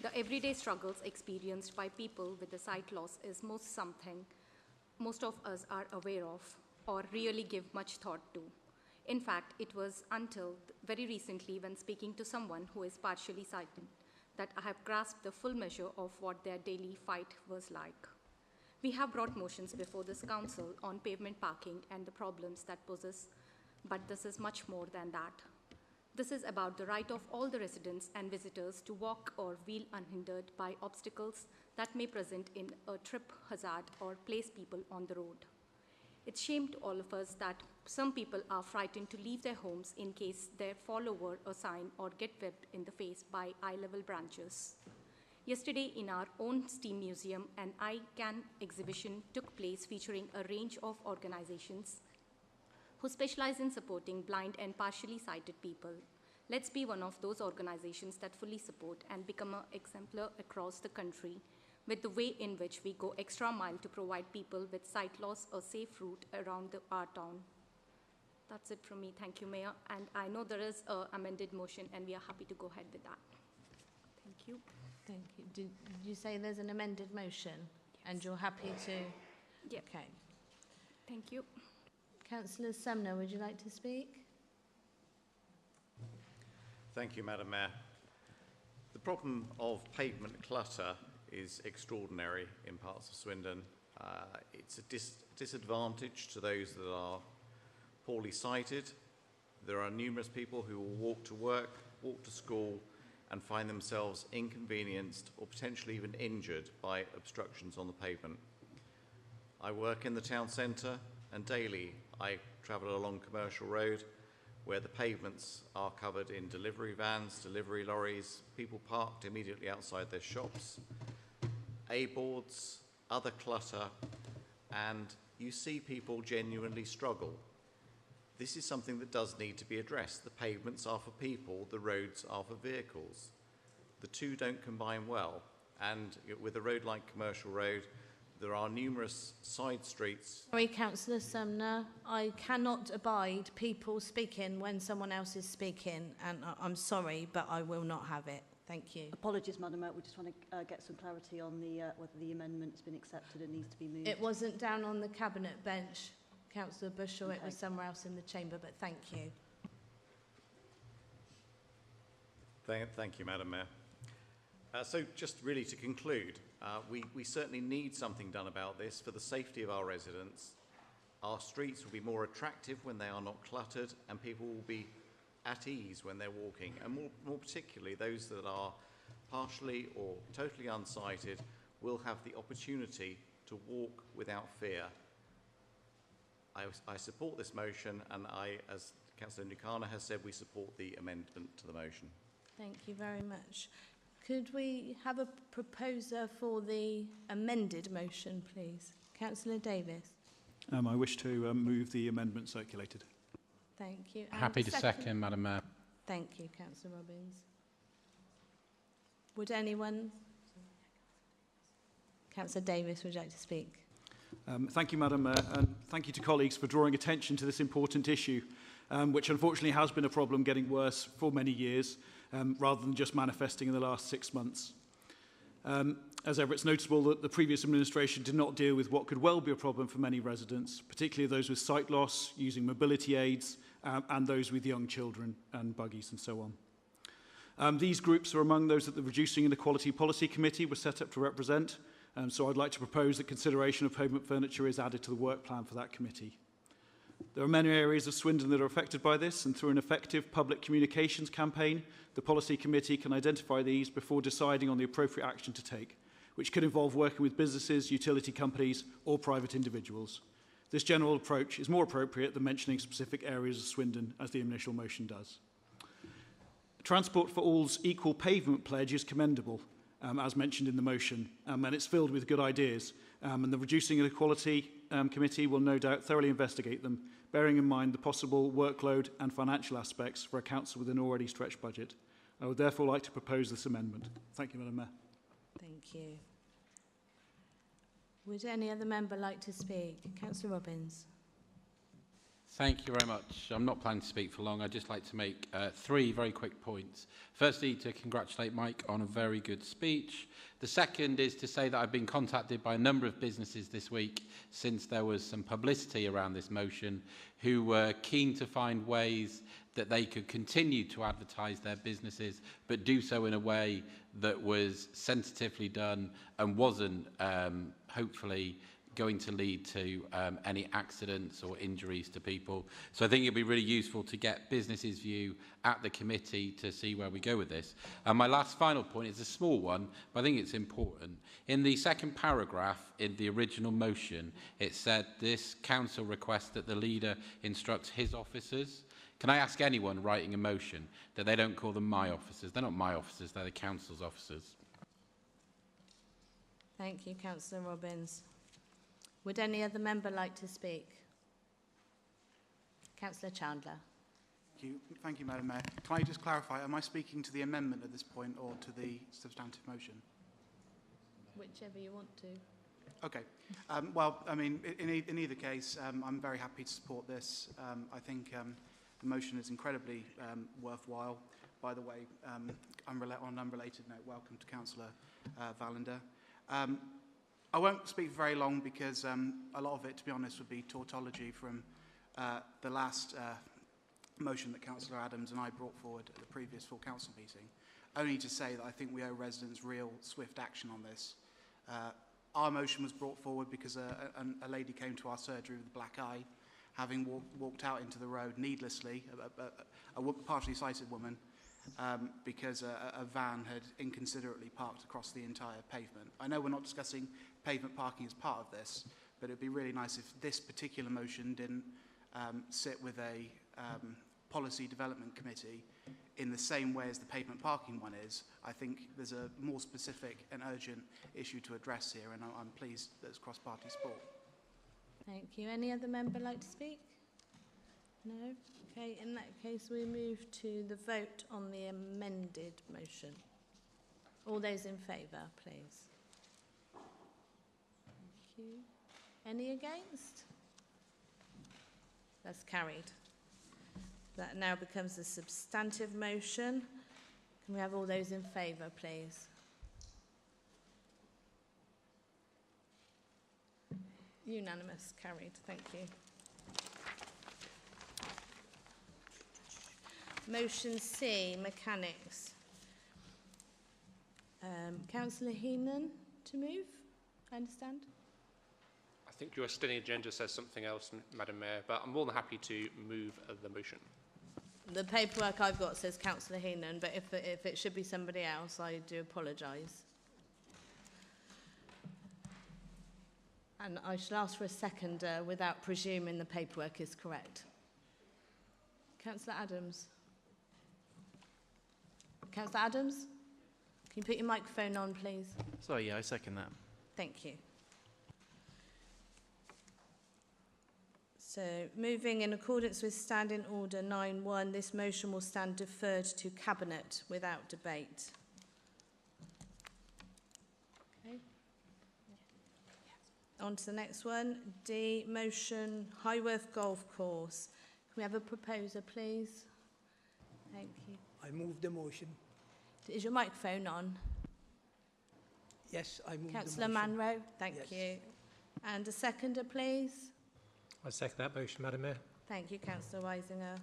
The everyday struggles experienced by people with the sight loss is something most of us are aware of or really give much thought to. In fact, it was until very recently when speaking to someone who is partially sighted that I have grasped the full measure of what their daily fight was like. We have brought motions before this council on pavement parking and the problems that poses, but this is much more than that. This is about the right of all the residents and visitors to walk or wheel unhindered by obstacles that may present in a trip hazard or place people on the road. It's shame to all of us that some people are frightened to leave their homes in case they fall over a sign or get whipped in the face by eye-level branches. Yesterday, in our own STEAM Museum, an iCan exhibition took place featuring a range of organizations who specialize in supporting blind and partially sighted people. Let's be one of those organizations that fully support and become an exemplar across the country with the way in which we go extra mile to provide people with sight loss a safe route around our town. That's it from me. Thank you, Mayor. And I know there is an amended motion, and we are happy to go ahead with that. Thank you. Thank you. Did you say there's an amended motion? Yes. And you're happy to? Yeah. Okay. Thank you. Councillor Sumner, would you like to speak? Thank you, Madam Mayor. The problem of pavement clutter is extraordinary in parts of Swindon. It's a disadvantage to those that are poorly sighted. There are numerous people who will walk to work, walk to school, and find themselves inconvenienced or potentially even injured by obstructions on the pavement. I work in the town centre, and daily I travel along Commercial Road, where the pavements are covered in delivery vans, delivery lorries, people parked immediately outside their shops, A-boards, other clutter, and you see people genuinely struggle. This is something that does need to be addressed. The pavements are for people, the roads are for vehicles. The two don't combine well, and with a road like Commercial Road, there are numerous side streets. Sorry, Councillor Sumner, I cannot abide people speaking when someone else is speaking, and I'm sorry, but I will not have it. Thank you. Apologies, Madam Mayor. We just want to get some clarity on the whether the amendment's been accepted and needs to be moved. It wasn't down on the cabinet bench, Councillor Bushell. It was somewhere else in the chamber, but thank you. Thank you, Madam Mayor. So just really to conclude, we certainly need something done about this for the safety of our residents. Our streets will be more attractive when they are not cluttered, and people will be at ease when they're walking, and more particularly those that are partially or totally unsighted will have the opportunity to walk without fear. I support this motion, and as Councillor Nucana has said, we support the amendment to the motion. Thank you very much. Could we have a proposer for the amended motion, please? Councillor Davis. I wish to move the amendment circulated. Thank you. And Happy to second, Madam Mayor. Thank you, Councillor Robbins. Would anyone? Councillor Davis, would you like to speak? Thank you, Madam Mayor, and thank you to colleagues for drawing attention to this important issue, which unfortunately has been a problem getting worse for many years, rather than just manifesting in the last 6 months. As ever, it's notable that the previous administration did not deal with what could well be a problem for many residents, particularly those with sight loss, using mobility aids, and those with young children and buggies and so on. These groups are among those that the Reducing Inequality Policy Committee was set up to represent, so I'd like to propose that consideration of pavement furniture is added to the work plan for that committee. There are many areas of Swindon that are affected by this, and through an effective public communications campaign, the Policy Committee can identify these before deciding on the appropriate action to take, which could involve working with businesses, utility companies, or private individuals. This general approach is more appropriate than mentioning specific areas of Swindon, as the initial motion does. Transport for All's equal pavement pledge is commendable, as mentioned in the motion, and it's filled with good ideas. And the Reducing Inequality Committee will no doubt thoroughly investigate them, bearing in mind the possible workload and financial aspects for a council with an already stretched budget. I would therefore like to propose this amendment. Thank you, Madam Mayor. Thank you. Would any other member like to speak? Councillor Robbins. Thank you very much. I'm not planning to speak for long. I'd just like to make 3 very quick points. Firstly, to congratulate Mike on a very good speech. The second is to say that I've been contacted by a number of businesses this week since there was some publicity around this motion, who were keen to find ways that they could continue to advertise their businesses, but do so in a way that was sensitively done and wasn't, hopefully, going to lead to any accidents or injuries to people. So I think it'd be really useful to get businesses' view at the committee to see where we go with this. And my last final point is a small one, but I think it's important. In the second paragraph in the original motion, it said this council requests that the leader instructs his officers. Can I ask anyone writing a motion that they don't call them my officers? They're not my officers, they're the council's officers. Thank you, Councillor Robbins. Would any other member like to speak? Councillor Chandler. Thank you, Madam Mayor. Can I just clarify, am I speaking to the amendment at this point or to the substantive motion? Whichever you want to. Okay. Well, I mean, in either case, I'm very happy to support this. I think the motion is incredibly worthwhile. By the way, on an unrelated note, welcome to Councillor Vallender. I won't speak very long because a lot of it, to be honest, would be tautology from the last motion that Councillor Adams and I brought forward at the previous full council meeting, only to say that I think we owe residents real swift action on this. Our motion was brought forward because a lady came to our surgery with a black eye, having walked out into the road needlessly, a partially sighted woman, because a van had inconsiderately parked across the entire pavement. I know we're not discussing pavement parking as part of this, but it'd be really nice if this particular motion didn't sit with a policy development committee in the same way as the pavement parking one is. I think there's a more specific and urgent issue to address here, and I'm pleased that it's cross-party support. Thank you. Any other member like to speak? No? Okay, in that case we move to the vote on the amended motion. All those in favour, please. Thank you. Any against? That's carried. That now becomes a substantive motion. Can we have all those in favour, please? Unanimous, carried. Thank you. Motion C, mechanics. Councillor Heenan to move, I understand. I think your standing agenda says something else, Madam Mayor, but I'm more than happy to move the motion. The paperwork I've got says Councillor Heenan, but if it should be somebody else, I do apologise. And I shall ask for a seconder without presuming the paperwork is correct. Councillor Adams. Councillor Adams, can you put your microphone on, please? Sorry, yeah, I second that. Thank you. So, moving in accordance with Standing Order 9.1, this motion will stand deferred to Cabinet without debate. Okay. On to the next one. D, motion Highworth Golf Course. Can we have a proposer, please? Thank you. I move the motion. Is your microphone on? Yes, I move Councillor the motion. Manro, thank Yes. you. And a seconder, please. I second that motion, Madam Mayor. Thank you, Councillor Weisinger.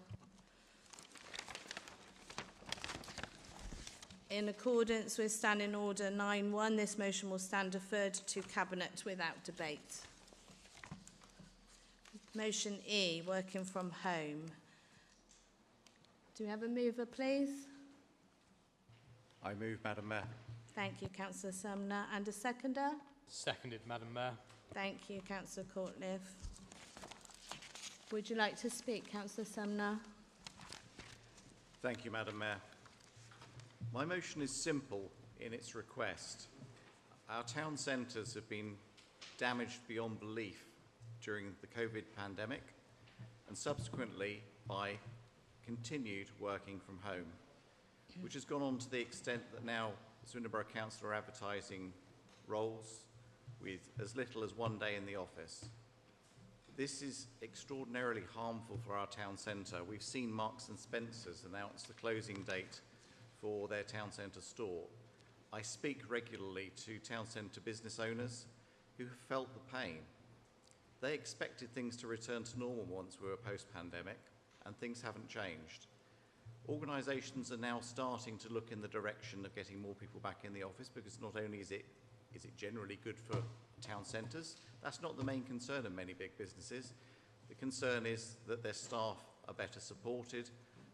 In accordance with Standing Order 9.1, this motion will stand deferred to Cabinet without debate. Motion E, working from home. Do we have a mover, please? I move, Madam Mayor. Thank you, Councillor Sumner. And a seconder? Seconded, Madam Mayor. Thank you, Councillor Courtliff. Would you like to speak, Councillor Sumner? Thank you, Madam Mayor. My motion is simple in its request. Our town centres have been damaged beyond belief during the COVID pandemic and subsequently by continued working from home, which has gone on to the extent that now Swindon Borough Council are advertising roles with as little as 1 day in the office. This is extraordinarily harmful for our town centre. We've seen Marks and Spencer's announce the closing date for their town centre store. I speak regularly to town centre business owners who have felt the pain. They expected things to return to normal once we were post-pandemic, and things haven't changed. Organisations are now starting to look in the direction of getting more people back in the office, because not only is it generally good for town centres, that's not the main concern of many big businesses. The concern is that their staff are better supported,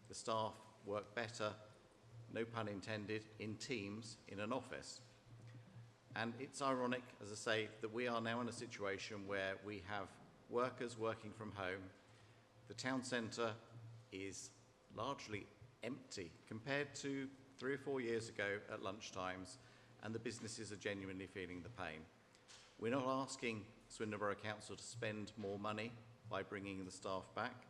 the staff work better, no pun intended, in teams in an office. And it's ironic, as I say, that we are now in a situation where we have workers working from home. The town centre is largely empty compared to 3 or 4 years ago at lunchtimes, and the businesses are genuinely feeling the pain. We're not asking Swindon Borough Council to spend more money by bringing the staff back.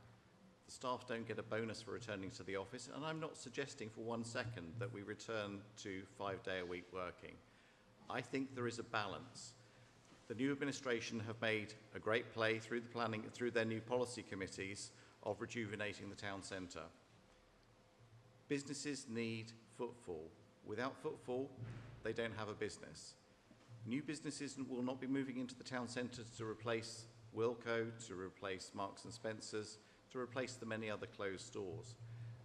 The staff don't get a bonus for returning to the office, and I'm not suggesting for 1 second that we return to 5-day-a-week working. I think there is a balance. The new administration have made a great play through the planning, through their new policy committees, of rejuvenating the town centre. Businesses need footfall. Without footfall, they don't have a business. New businesses will not be moving into the town centre to replace Wilko, to replace Marks and Spencer's, to replace the many other closed stores.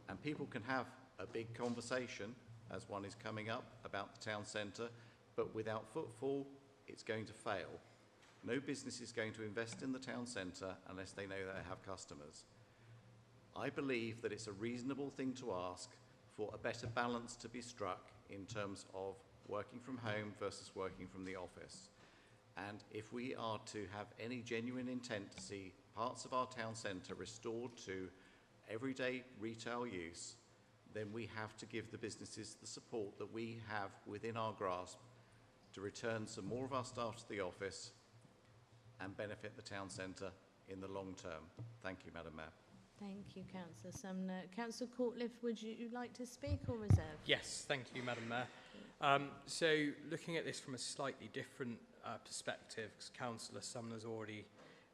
And people can have a big conversation, as one is coming up, about the town centre, but without footfall, it's going to fail. No business is going to invest in the town centre unless they know they have customers. I believe that it's a reasonable thing to ask for a better balance to be struck in terms of working from home versus working from the office. And if we are to have any genuine intent to see parts of our town centre restored to everyday retail use, then we have to give the businesses the support that we have within our grasp to return some more of our staff to the office and benefit the town centre in the long term. Thank you, Madam Mayor. Thank you, Councillor Sumner. Councillor Courtliff, would you like to speak or reserve? Yes, thank you, Madam Mayor. So looking at this from a slightly different perspective, because Councillor Sumner's already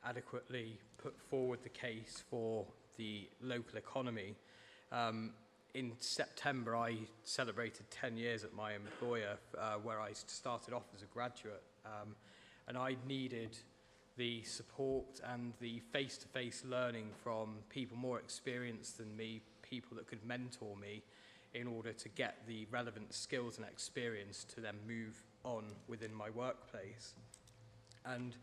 adequately put forward the case for the local economy. In September, I celebrated 10 years at my employer, where I started off as a graduate, and I needed the support and the face-to-face learning from people more experienced than me, people that could mentor me in order to get the relevant skills and experience to then move on within my workplace. And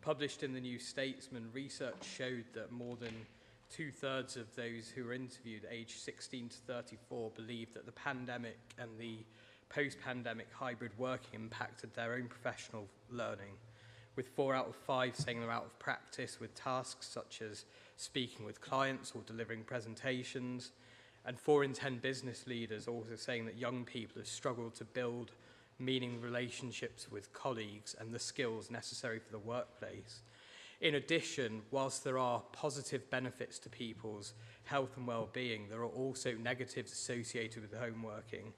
published in the New Statesman, research showed that more than 2/3 of those who were interviewed aged 16 to 34 believed that the pandemic and the post-pandemic hybrid working impacted their own professional learning, with 4 out of 5 saying they're out of practice with tasks such as speaking with clients or delivering presentations, and 4 in 10 business leaders also saying that young people have struggled to build meaningful relationships with colleagues and the skills necessary for the workplace. In addition, whilst there are positive benefits to people's health and well-being, there are also negatives associated with home working.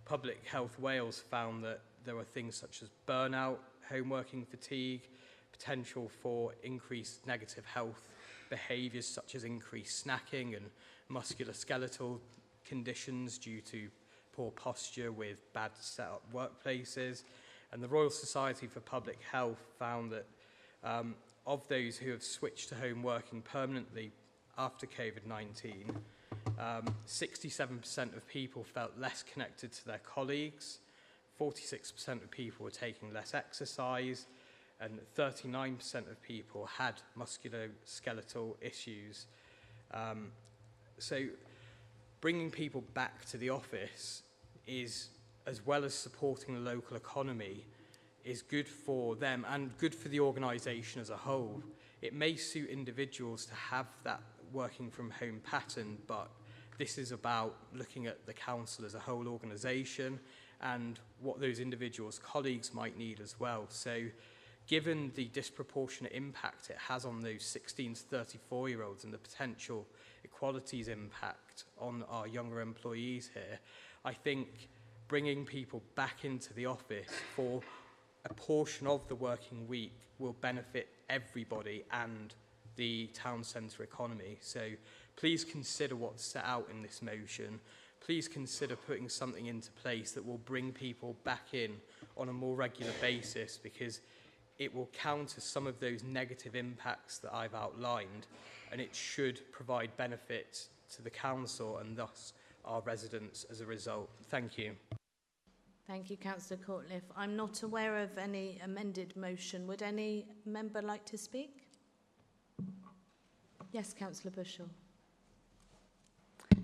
Public Health Wales found that there were things such as burnout, home working fatigue, potential for increased negative health behaviours such as increased snacking and musculoskeletal conditions due to poor posture with bad set-up workplaces. And the Royal Society for Public Health found that of those who have switched to home working permanently after COVID-19, 67% of people felt less connected to their colleagues, 46% of people were taking less exercise, and 39% of people had musculoskeletal issues. So bringing people back to the office is, as well as supporting the local economy, is good for them and good for the organisation as a whole. It may suit individuals to have that working from home pattern, but this is about looking at the council as a whole organisation and what those individuals' colleagues might need as well. So given the disproportionate impact it has on those 16 to 34-year-olds and the potential equalities impact on our younger employees here, I think bringing people back into the office for a portion of the working week will benefit everybody and the town centre economy. So please consider what's set out in this motion. Please consider putting something into place that will bring people back in on a more regular basis, because it will counter some of those negative impacts that I've outlined, and it should provide benefits to the council and thus our residents as a result. Thank you. Thank you, Councillor Courtliff. I'm not aware of any amended motion. Would any member like to speak? Yes, Councillor Bushell.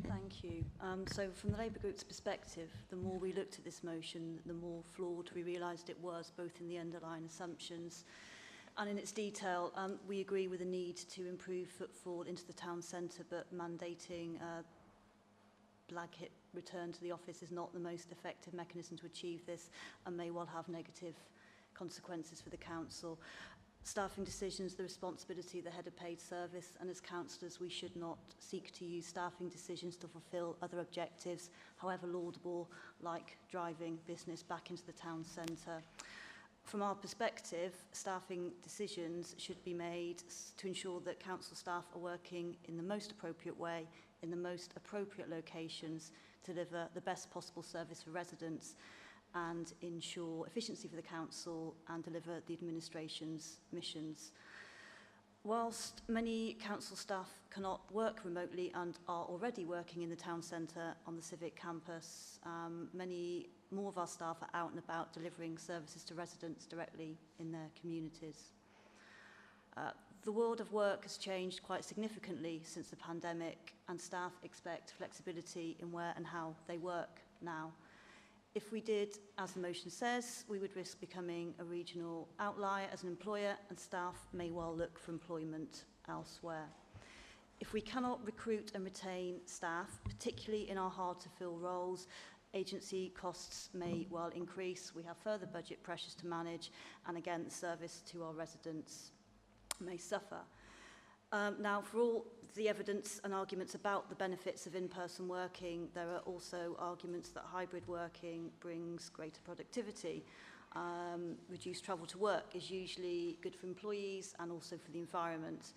Thank you. So from the Labour Group's perspective, the more we looked at this motion, the more flawed we realised it was, both in the underlying assumptions and in its detail. We agree with the need to improve footfall into the town centre, but mandating blanket return to the office is not the most effective mechanism to achieve this and may well have negative consequences for the council. Staffing decisions, the responsibility of the head of paid service, and as councillors we should not seek to use staffing decisions to fulfil other objectives, however laudable, like driving business back into the town centre. From our perspective, staffing decisions should be made to ensure that council staff are working in the most appropriate way, in the most appropriate locations, to deliver the best possible service for residents and ensure efficiency for the council and deliver the administration's missions. Whilst many council staff cannot work remotely and are already working in the town centre on the civic campus, many more of our staff are out and about delivering services to residents directly in their communities. The world of work has changed quite significantly since the pandemic, and staff expect flexibility in where and how they work now. If we did, as the motion says, we would risk becoming a regional outlier as an employer, and staff may well look for employment elsewhere. If we cannot recruit and retain staff, particularly in our hard-to-fill roles, agency costs may well increase. We have further budget pressures to manage, and again, the service to our residents may suffer. Now, for all the evidence and arguments about the benefits of in-person working, there are also arguments that hybrid working brings greater productivity. Reduced travel to work is usually good for employees and also for the environment.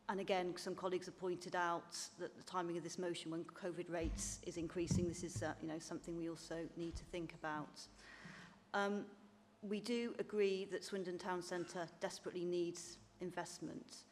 And again, some colleagues have pointed out that the timing of this motion when COVID rates is increasing, this is something we also need to think about. We do agree that Swindon Town Centre desperately needs investment.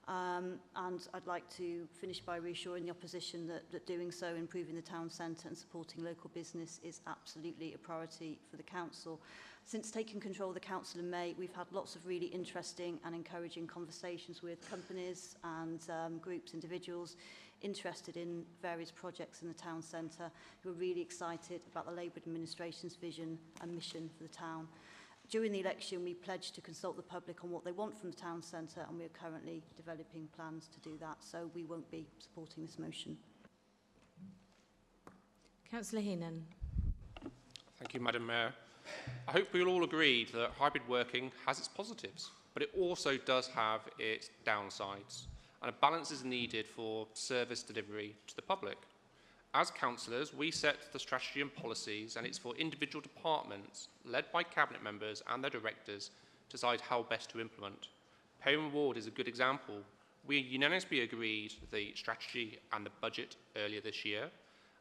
And I'd like to finish by reassuring the opposition that doing so, improving the town centre and supporting local business is absolutely a priority for the council. Since taking control of the council in May, we've had lots of really interesting and encouraging conversations with companies and groups, individuals interested in various projects in the town centre who are really excited about the Labour administration's vision and mission for the town. During the election, we pledged to consult the public on what they want from the town centre, and we are currently developing plans to do that, so we won't be supporting this motion. Councillor Heenan. Thank you, Madam Mayor. I hope we'll all agree that hybrid working has its positives, but it also does have its downsides, and a balance is needed for service delivery to the public. As councillors, we set the strategy and policies, and it's for individual departments, led by cabinet members and their directors, to decide how best to implement. Pay and reward is a good example. We unanimously agreed the strategy and the budget earlier this year,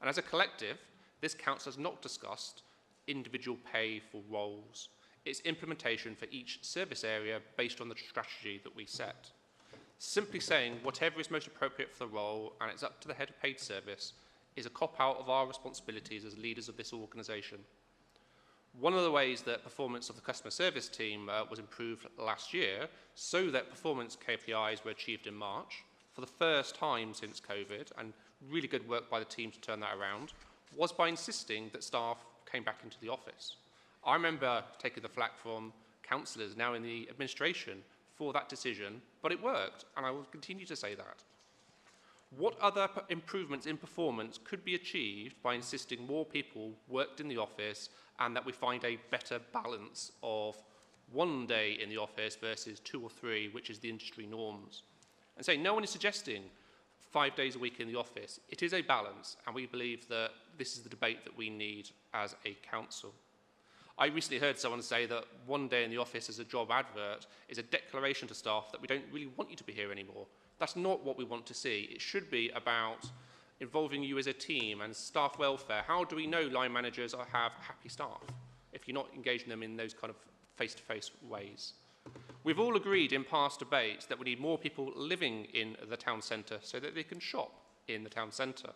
and as a collective, this council has not discussed individual pay for roles. It's implementation for each service area based on the strategy that we set. Simply saying whatever is most appropriate for the role, and it's up to the head of paid service, is a cop-out of our responsibilities as leaders of this organisation. One of the ways that performance of the customer service team was improved last year, so that performance KPIs were achieved in March, for the first time since COVID, and really good work by the team to turn that around, was by insisting that staff came back into the office. I remember taking the flak from councillors now in the administration for that decision, but it worked, and I will continue to say that. What other improvements in performance could be achieved by insisting more people worked in the office and that we find a better balance of 1 day in the office versus 2 or 3, which is the industry norms? And say no one is suggesting 5 days a week in the office. It is a balance, and we believe that this is the debate that we need as a council. I recently heard someone say that 1 day in the office as a job advert is a declaration to staff that we don't really want you to be here anymore. That's not what we want to see. It should be about involving you as a team and staff welfare. How do we know line managers have happy staff if you're not engaging them in those kind of face-to-face ways? We've all agreed in past debates that we need more people living in the town centre so that they can shop in the town centre.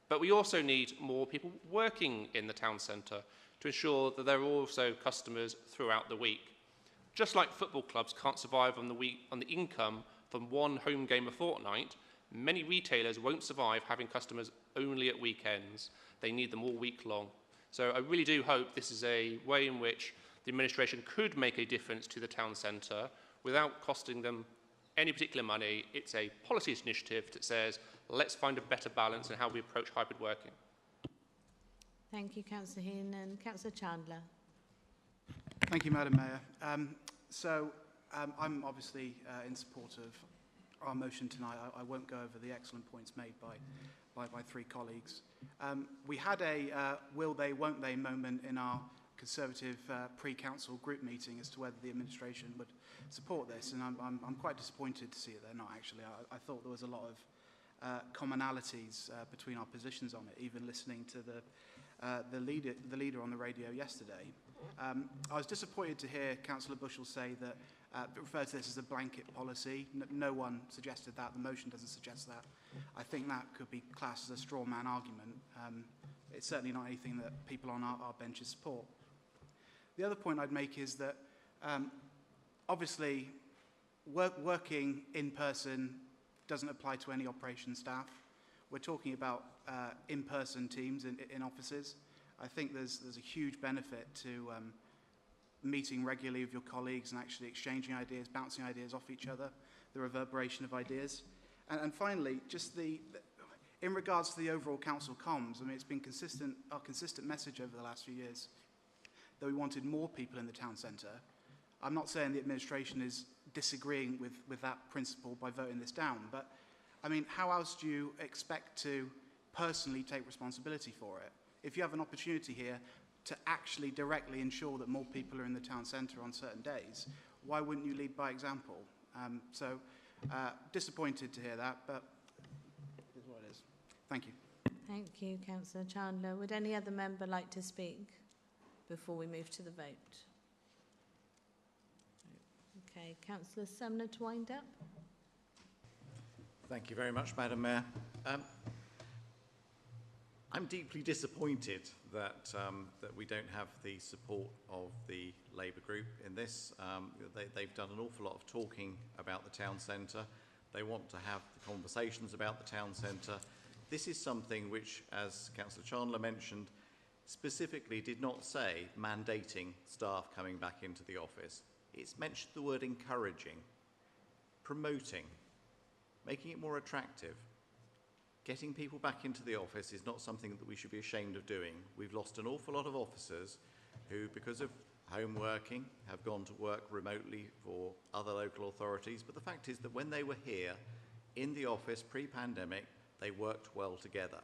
But we also need more people working in the town centre to ensure that there are also customers throughout the week. Just like football clubs can't survive on the income from one home game a fortnight, many retailers won't survive having customers only at weekends. They need them all week long. So I really do hope this is a way in which the administration could make a difference to the town centre without costing them any particular money. It's a policy initiative that says, let's find a better balance in how we approach hybrid working. Thank you, Councillor Heenan. And Councillor Chandler. Thank you, Madam Mayor. I'm obviously in support of our motion tonight. I won't go over the excellent points made by 3 colleagues. We had a will they, won't they moment in our Conservative pre-council group meeting as to whether the administration would support this, and I'm quite disappointed to see that they're not actually. I thought there was a lot of commonalities between our positions on it, even listening to the leader on the radio yesterday. I was disappointed to hear Councillor Bushell say that refer to this as a blanket policy. No one suggested that. The motion doesn't suggest that. I think that could be classed as a straw man argument. It's certainly not anything that people on our benches support. The other point I'd make is that obviously working in person doesn't apply to any operations staff. We're talking about in-person teams in offices. I think there's a huge benefit to meeting regularly with your colleagues and actually exchanging ideas, bouncing ideas off each other, the reverberation of ideas. And finally, just in regards to the overall council comms, I mean, it's been our consistent message over the last few years that we wanted more people in the town centre. I'm not saying the administration is disagreeing with that principle by voting this down, but I mean, how else do you expect to personally take responsibility for it? If you have an opportunity here to actually directly ensure that more people are in the town centre on certain days, why wouldn't you lead by example? Disappointed to hear that, but it is what it is. Thank you. Thank you, Councillor Chandler. Would any other member like to speak before we move to the vote? Okay, Councillor Sumner to wind up. Thank you very much, Madam Mayor. I'm deeply disappointed that we don't have the support of the Labour group in this. They've done an awful lot of talking about the town centre. They want to have the conversations about the town centre. This is something which, as Councillor Chandler mentioned, specifically did not say mandating staff coming back into the office. It's mentioned the word encouraging, promoting, making it more attractive. Getting people back into the office is not something that we should be ashamed of doing. We've lost an awful lot of officers who, because of home working, have gone to work remotely for other local authorities. But the fact is that when they were here in the office pre-pandemic, they worked well together.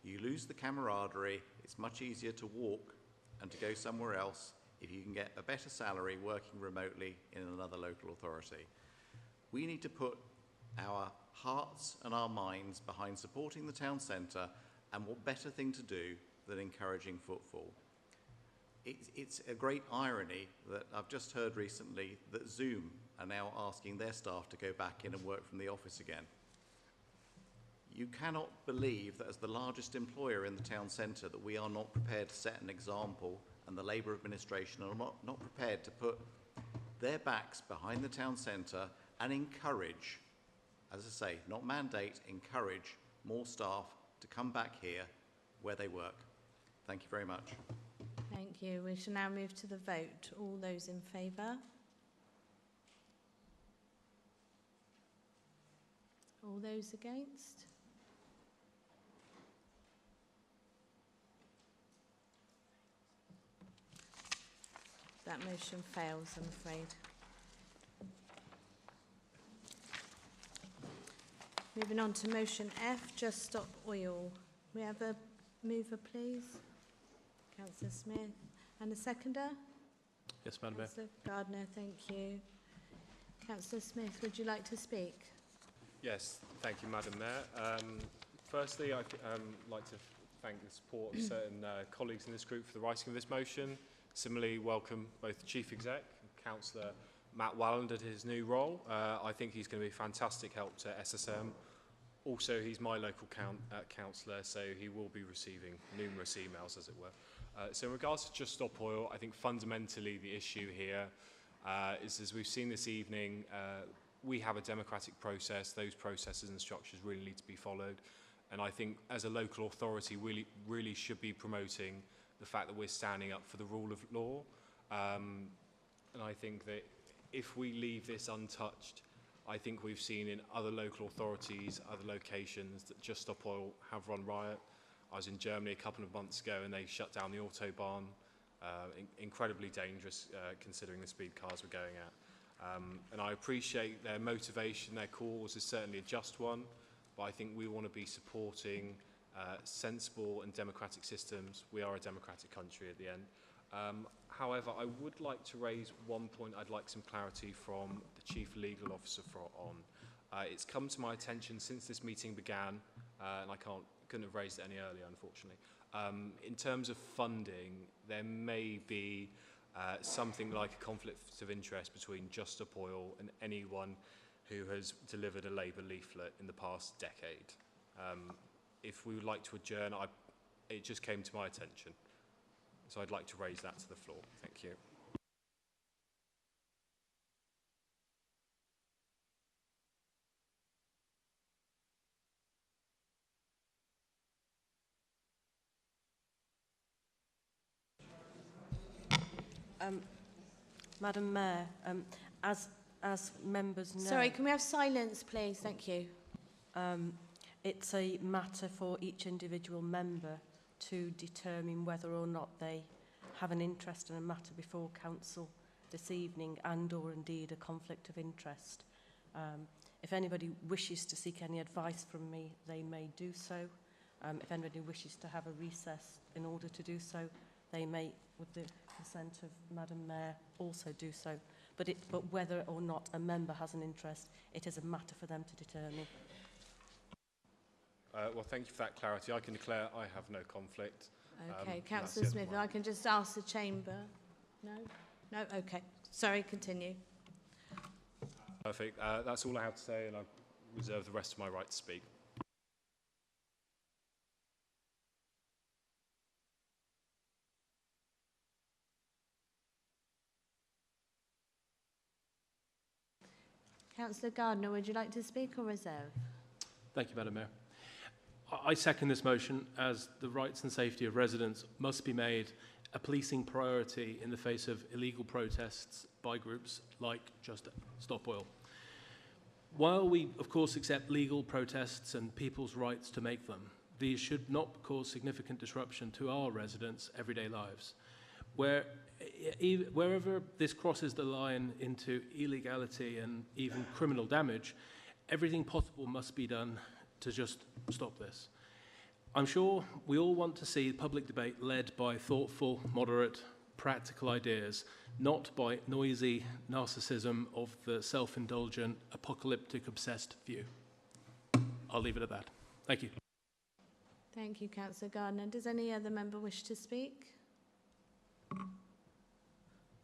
You lose the camaraderie. It's much easier to walk and to go somewhere else if you can get a better salary working remotely in another local authority. We need to put our hearts and our minds behind supporting the town centre, and what better thing to do than encouraging footfall. It's a great irony that I've just heard recently that Zoom are now asking their staff to go back in and work from the office again. You cannot believe that as the largest employer in the town centre that we are not prepared to set an example, and the Labour administration are not prepared to put their backs behind the town centre and encourage, as I say, not mandate, encourage more staff to come back here where they work. Thank you very much. Thank you. We shall now move to the vote. All those in favour? All those against? That motion fails, I'm afraid. Moving on to motion F, Just Stop Oil. We have a mover, please. Councillor Smith. And a seconder? Yes, Madam Mayor. Councillor Gardner, thank you. Councillor Smith, would you like to speak? Yes, thank you, Madam Mayor. Firstly, I'd like to thank the support of certain colleagues in this group for the writing of this motion. Similarly, welcome both the Chief Exec and Councillor Matt Walland at his new role. I think he's going to be a fantastic help to SSM. Also, he's my local councillor, so he will be receiving numerous emails, as it were. So in regards to Just Stop Oil, I think fundamentally the issue here is, as we've seen this evening, we have a democratic process. Those processes and structures really need to be followed. And I think as a local authority, really should be promoting the fact that we're standing up for the rule of law. And I think that if we leave this untouched, I think we've seen in other local authorities, other locations, that Just Stop Oil have run riot. I was in Germany a couple of months ago and they shut down the Autobahn. Incredibly dangerous considering the speed cars were going at. And I appreciate their motivation, their cause is certainly a just one, but I think we want to be supporting sensible and democratic systems. We are a democratic country at the end. However, I would like to raise one point I'd like some clarity from the Chief Legal Officer on. It's come to my attention since this meeting began, and I couldn't have raised it any earlier, unfortunately. In terms of funding, there may be something like a conflict of interest between Just Stop Oil and anyone who has delivered a Labour leaflet in the past decade. If we would like to adjourn, it just came to my attention. So I'd like to raise that to the floor. Thank you. Madam Mayor, as members know... Sorry, can we have silence, please? Thank you. It's a matter for each individual member to determine whether or not they have an interest in a matter before council this evening, and or indeed a conflict of interest. If anybody wishes to seek any advice from me, they may do so. If anybody wishes to have a recess in order to do so, they may, with the consent of Madam Mayor, also do so. But whether or not a member has an interest, it is a matter for them to determine. Well, thank you for that clarity. I can declare I have no conflict. Okay, Councillor Smith, I can just ask the chamber. No? No? Okay. Sorry, continue. Perfect. That's all I have to say, and I reserve the rest of my right to speak. Councillor Gardner, would you like to speak or reserve? Thank you, Madam Mayor. I second this motion, as the rights and safety of residents must be made a policing priority in the face of illegal protests by groups like Just Stop Oil. While we, of course, accept legal protests and people's rights to make them, these should not cause significant disruption to our residents' everyday lives. Wherever this crosses the line into illegality and even criminal damage, everything possible must be done to just stop this. I'm sure we all want to see public debate led by thoughtful, moderate, practical ideas, not by noisy narcissism of the self-indulgent, apocalyptic, obsessed view. I'll leave it at that. Thank you. Thank you, Councillor Gardner. Does any other member wish to speak?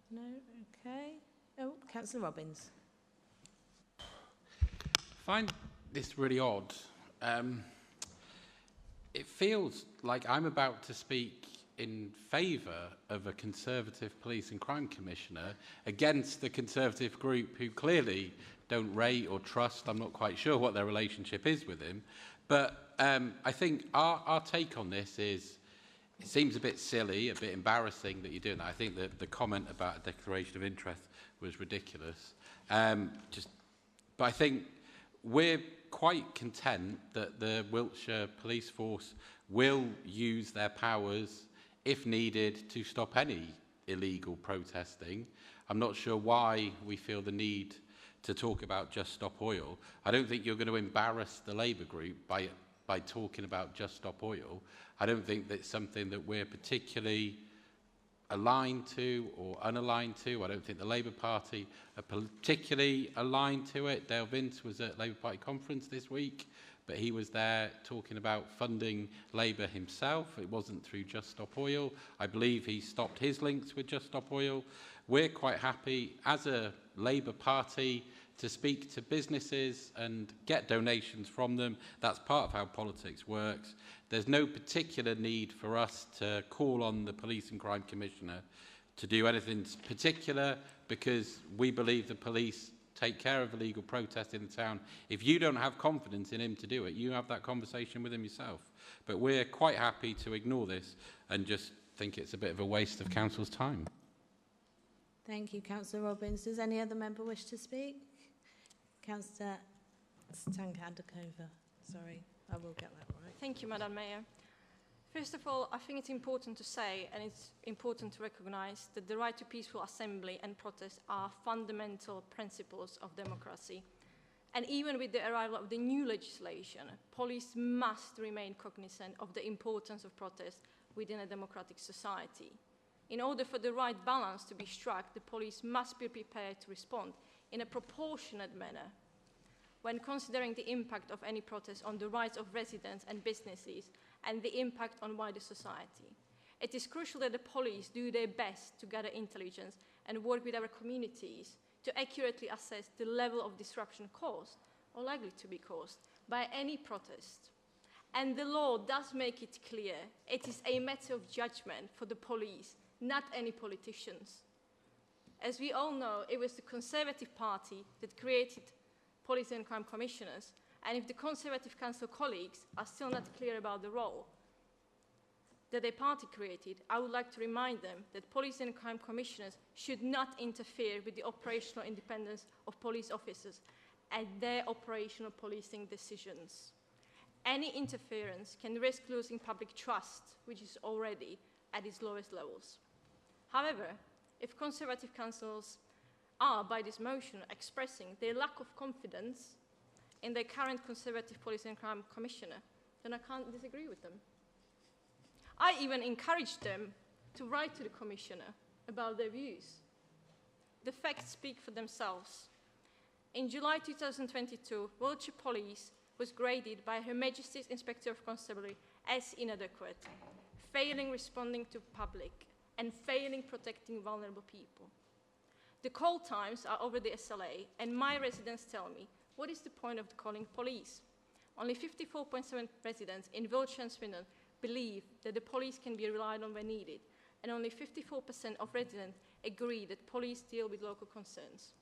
No? Okay. Oh, Councillor Robbins. I find this really odd. It feels like I'm about to speak in favour of a Conservative Police and Crime Commissioner against the Conservative group who clearly don't rate or trust. I'm not quite sure what their relationship is with him. But I think our take on this is, it seems a bit silly, a bit embarrassing that you're doing that. I think that the comment about a declaration of interest was ridiculous. But I think we're quite content that the Wiltshire Police Force will use their powers, if needed, to stop any illegal protesting. I'm not sure why we feel the need to talk about Just Stop Oil. I don't think you're going to embarrass the Labour group by talking about Just Stop Oil. I don't think that's something that we're particularly aligned to or unaligned to. I don't think the Labour Party are particularly aligned to it. Dale Vince was at Labour Party conference this week, but he was there talking about funding Labour himself. It wasn't through Just Stop Oil. I believe he stopped his links with Just Stop Oil. We're quite happy as a Labour Party to speak to businesses and get donations from them. That's part of how politics works. There's no particular need for us to call on the Police and Crime Commissioner to do anything particular, because we believe the police take care of illegal protest in the town. If you don't have confidence in him to do it, you have that conversation with him yourself. But we're quite happy to ignore this and just think it's a bit of a waste of council's time. Thank you, Councillor Robbins. Does any other member wish to speak? Councillor Stankadakova. Sorry, I will get that right. Thank you, Madam Mayor. First of all, I think it's important to say, and it's important to recognise, that the right to peaceful assembly and protest are fundamental principles of democracy. And even with the arrival of the new legislation, police must remain cognizant of the importance of protest within a democratic society. In order for the right balance to be struck, the police must be prepared to respond in a proportionate manner when considering the impact of any protest on the rights of residents and businesses and the impact on wider society. It is crucial that the police do their best to gather intelligence and work with our communities to accurately assess the level of disruption caused or likely to be caused by any protest. And the law does make it clear it is a matter of judgment for the police, not any politicians. As we all know, it was the Conservative Party that created Police and Crime Commissioners, and if the Conservative Council colleagues are still not clear about the role, that their party created, I would like to remind them that police and crime commissioners should not interfere with the operational independence of police officers and their operational policing decisions. Any interference can risk losing public trust, which is already at its lowest levels. However, if Conservative councillors are, by this motion, expressing their lack of confidence in their current Conservative Police and Crime Commissioner, then I can't disagree with them. I even encouraged them to write to the Commissioner about their views. The facts speak for themselves. In July 2022, Wiltshire Police was graded by Her Majesty's Inspector of Constabulary as inadequate, failing responding to public and failing protecting vulnerable people. The call times are over the SLA, and my residents tell me, what is the point of calling police? Only 54.7% residents in Wiltshire and Swindon believe that the police can be relied on when needed, and only 54% of residents agree that police deal with local concerns.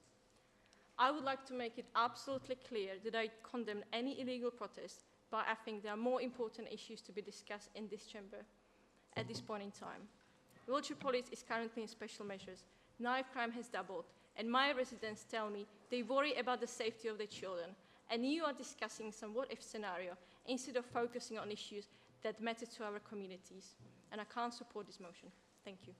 I would like to make it absolutely clear that I condemn any illegal protest, but I think there are more important issues to be discussed in this chamber at this point in time. Wiltshire Police is currently in special measures. Knife crime has doubled, and my residents tell me they worry about the safety of their children, and you are discussing some what-if scenario instead of focusing on issues that matter to our communities, and I can't support this motion. Thank you.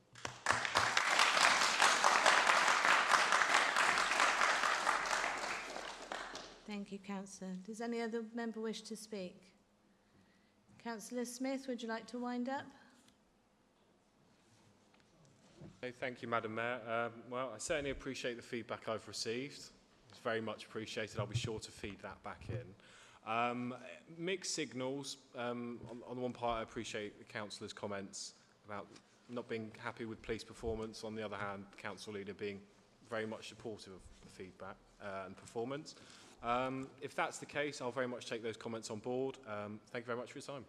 Thank you, Councillor. Does any other member wish to speak? Councillor Smith, would you like to wind up? Thank you, Madam Mayor. Well, I certainly appreciate the feedback I've received. It's very much appreciated. I'll be sure to feed that back in. Mixed signals. On the one part, I appreciate the councillor's comments about not being happy with police performance. On the other hand, the council leader being very much supportive of the feedback and performance. If that's the case, I'll very much take those comments on board. Thank you very much for your time.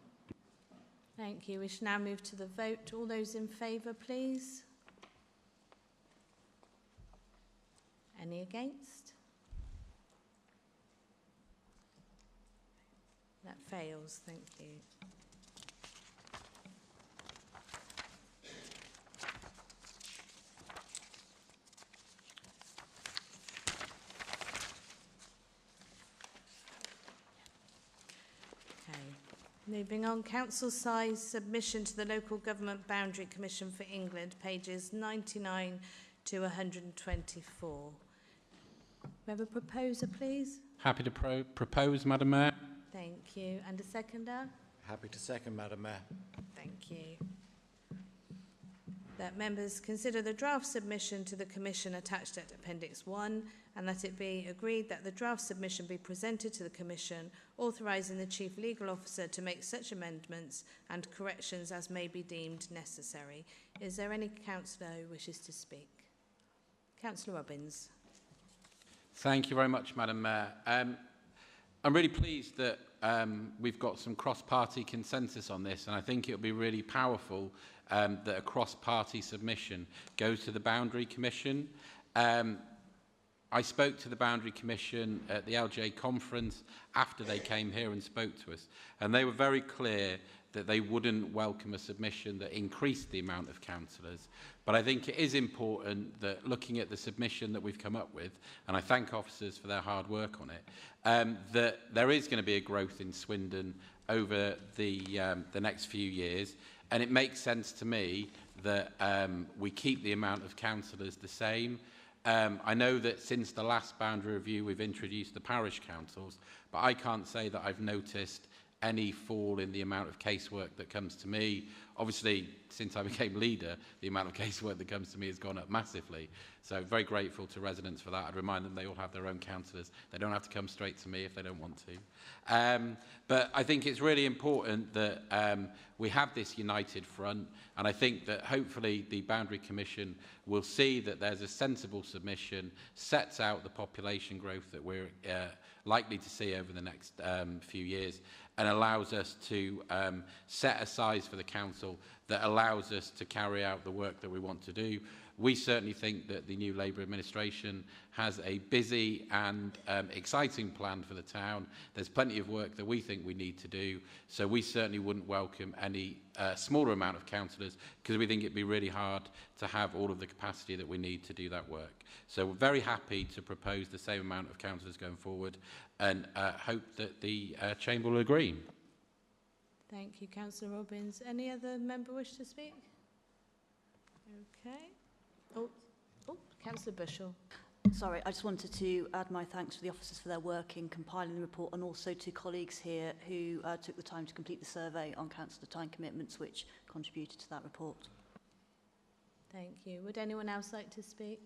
Thank you. We shall now move to the vote. All those in favour, please. Any against? That fails. Thank you. Moving on, council size submission to the Local Government Boundary Commission for England, pages 99 to 124. We have a proposer, please. Happy to propose, Madam Mayor. Thank you. And a seconder? Happy to second, Madam Mayor. Thank you. That members consider the draft submission to the Commission attached at Appendix 1, and that it be agreed that the draft submission be presented to the Commission, authorising the Chief Legal Officer to make such amendments and corrections as may be deemed necessary. Is there any councillor who wishes to speak? Councillor Robbins. Thank you very much, Madam Mayor. I'm really pleased that we've got some cross-party consensus on this, and I think it will be really powerful that a cross-party submission goes to the Boundary Commission. I spoke to the Boundary Commission at the LGA conference after they came here and spoke to us, and they were very clear that they wouldn't welcome a submission that increased the amount of councillors. But I think it is important that looking at the submission that we've come up with, and I thank officers for their hard work on it, that there is going to be a growth in Swindon over the next few years. And it makes sense to me that we keep the amount of councillors the same. I know that since the last boundary review, we've introduced the parish councils, but I can't say that I've noticed any fall in the amount of casework that comes to me. Obviously, since I became leader, the amount of casework that comes to me has gone up massively. So very grateful to residents for that. I'd remind them they all have their own councillors. They don't have to come straight to me if they don't want to. But I think it's really important that we have this united front, and I think that hopefully the Boundary Commission will see that there's a sensible submission, sets out the population growth that we're likely to see over the next few years, and allows us to set a size for the council that allows us to carry out the work that we want to do we certainly think that the new Labour administration has a busy and exciting plan for the town. There's plenty of work that we think we need to do, so we certainly wouldn't welcome any smaller amount of councillors, because we think it'd be really hard to have all of the capacity that we need to do that work. So we're very happy to propose the same amount of councillors going forward, and hope that the Chamber will agree. Thank you, Councillor Robbins. Any other member wish to speak? Okay. Oh, Councillor Bushell. Sorry, I just wanted to add my thanks to the officers for their work in compiling the report, and also to colleagues here who took the time to complete the survey on councillor time commitments, which contributed to that report. Thank you. Would anyone else like to speak?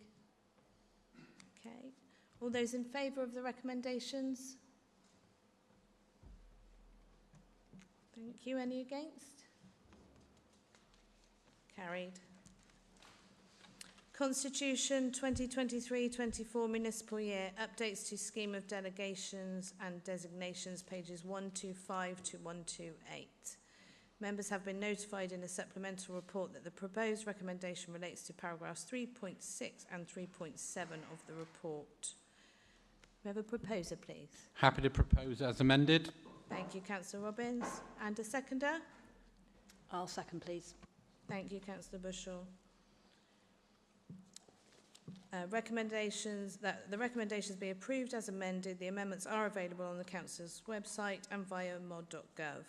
Okay. All those in favour of the recommendations? Thank you. Any against? Carried. Constitution 2023-24 municipal year, updates to scheme of delegations and designations, pages 125 to 128. Members have been notified in a supplemental report that the proposed recommendation relates to paragraphs 3.6 and 3.7 of the report. We have a proposer, please. Happy to propose as amended. Thank you, Councillor Robbins. And a seconder? I'll second, please. Thank you, Councillor Bushell. Recommendations that the recommendations be approved as amended. The amendments are available on the Council's website and via mod.gov.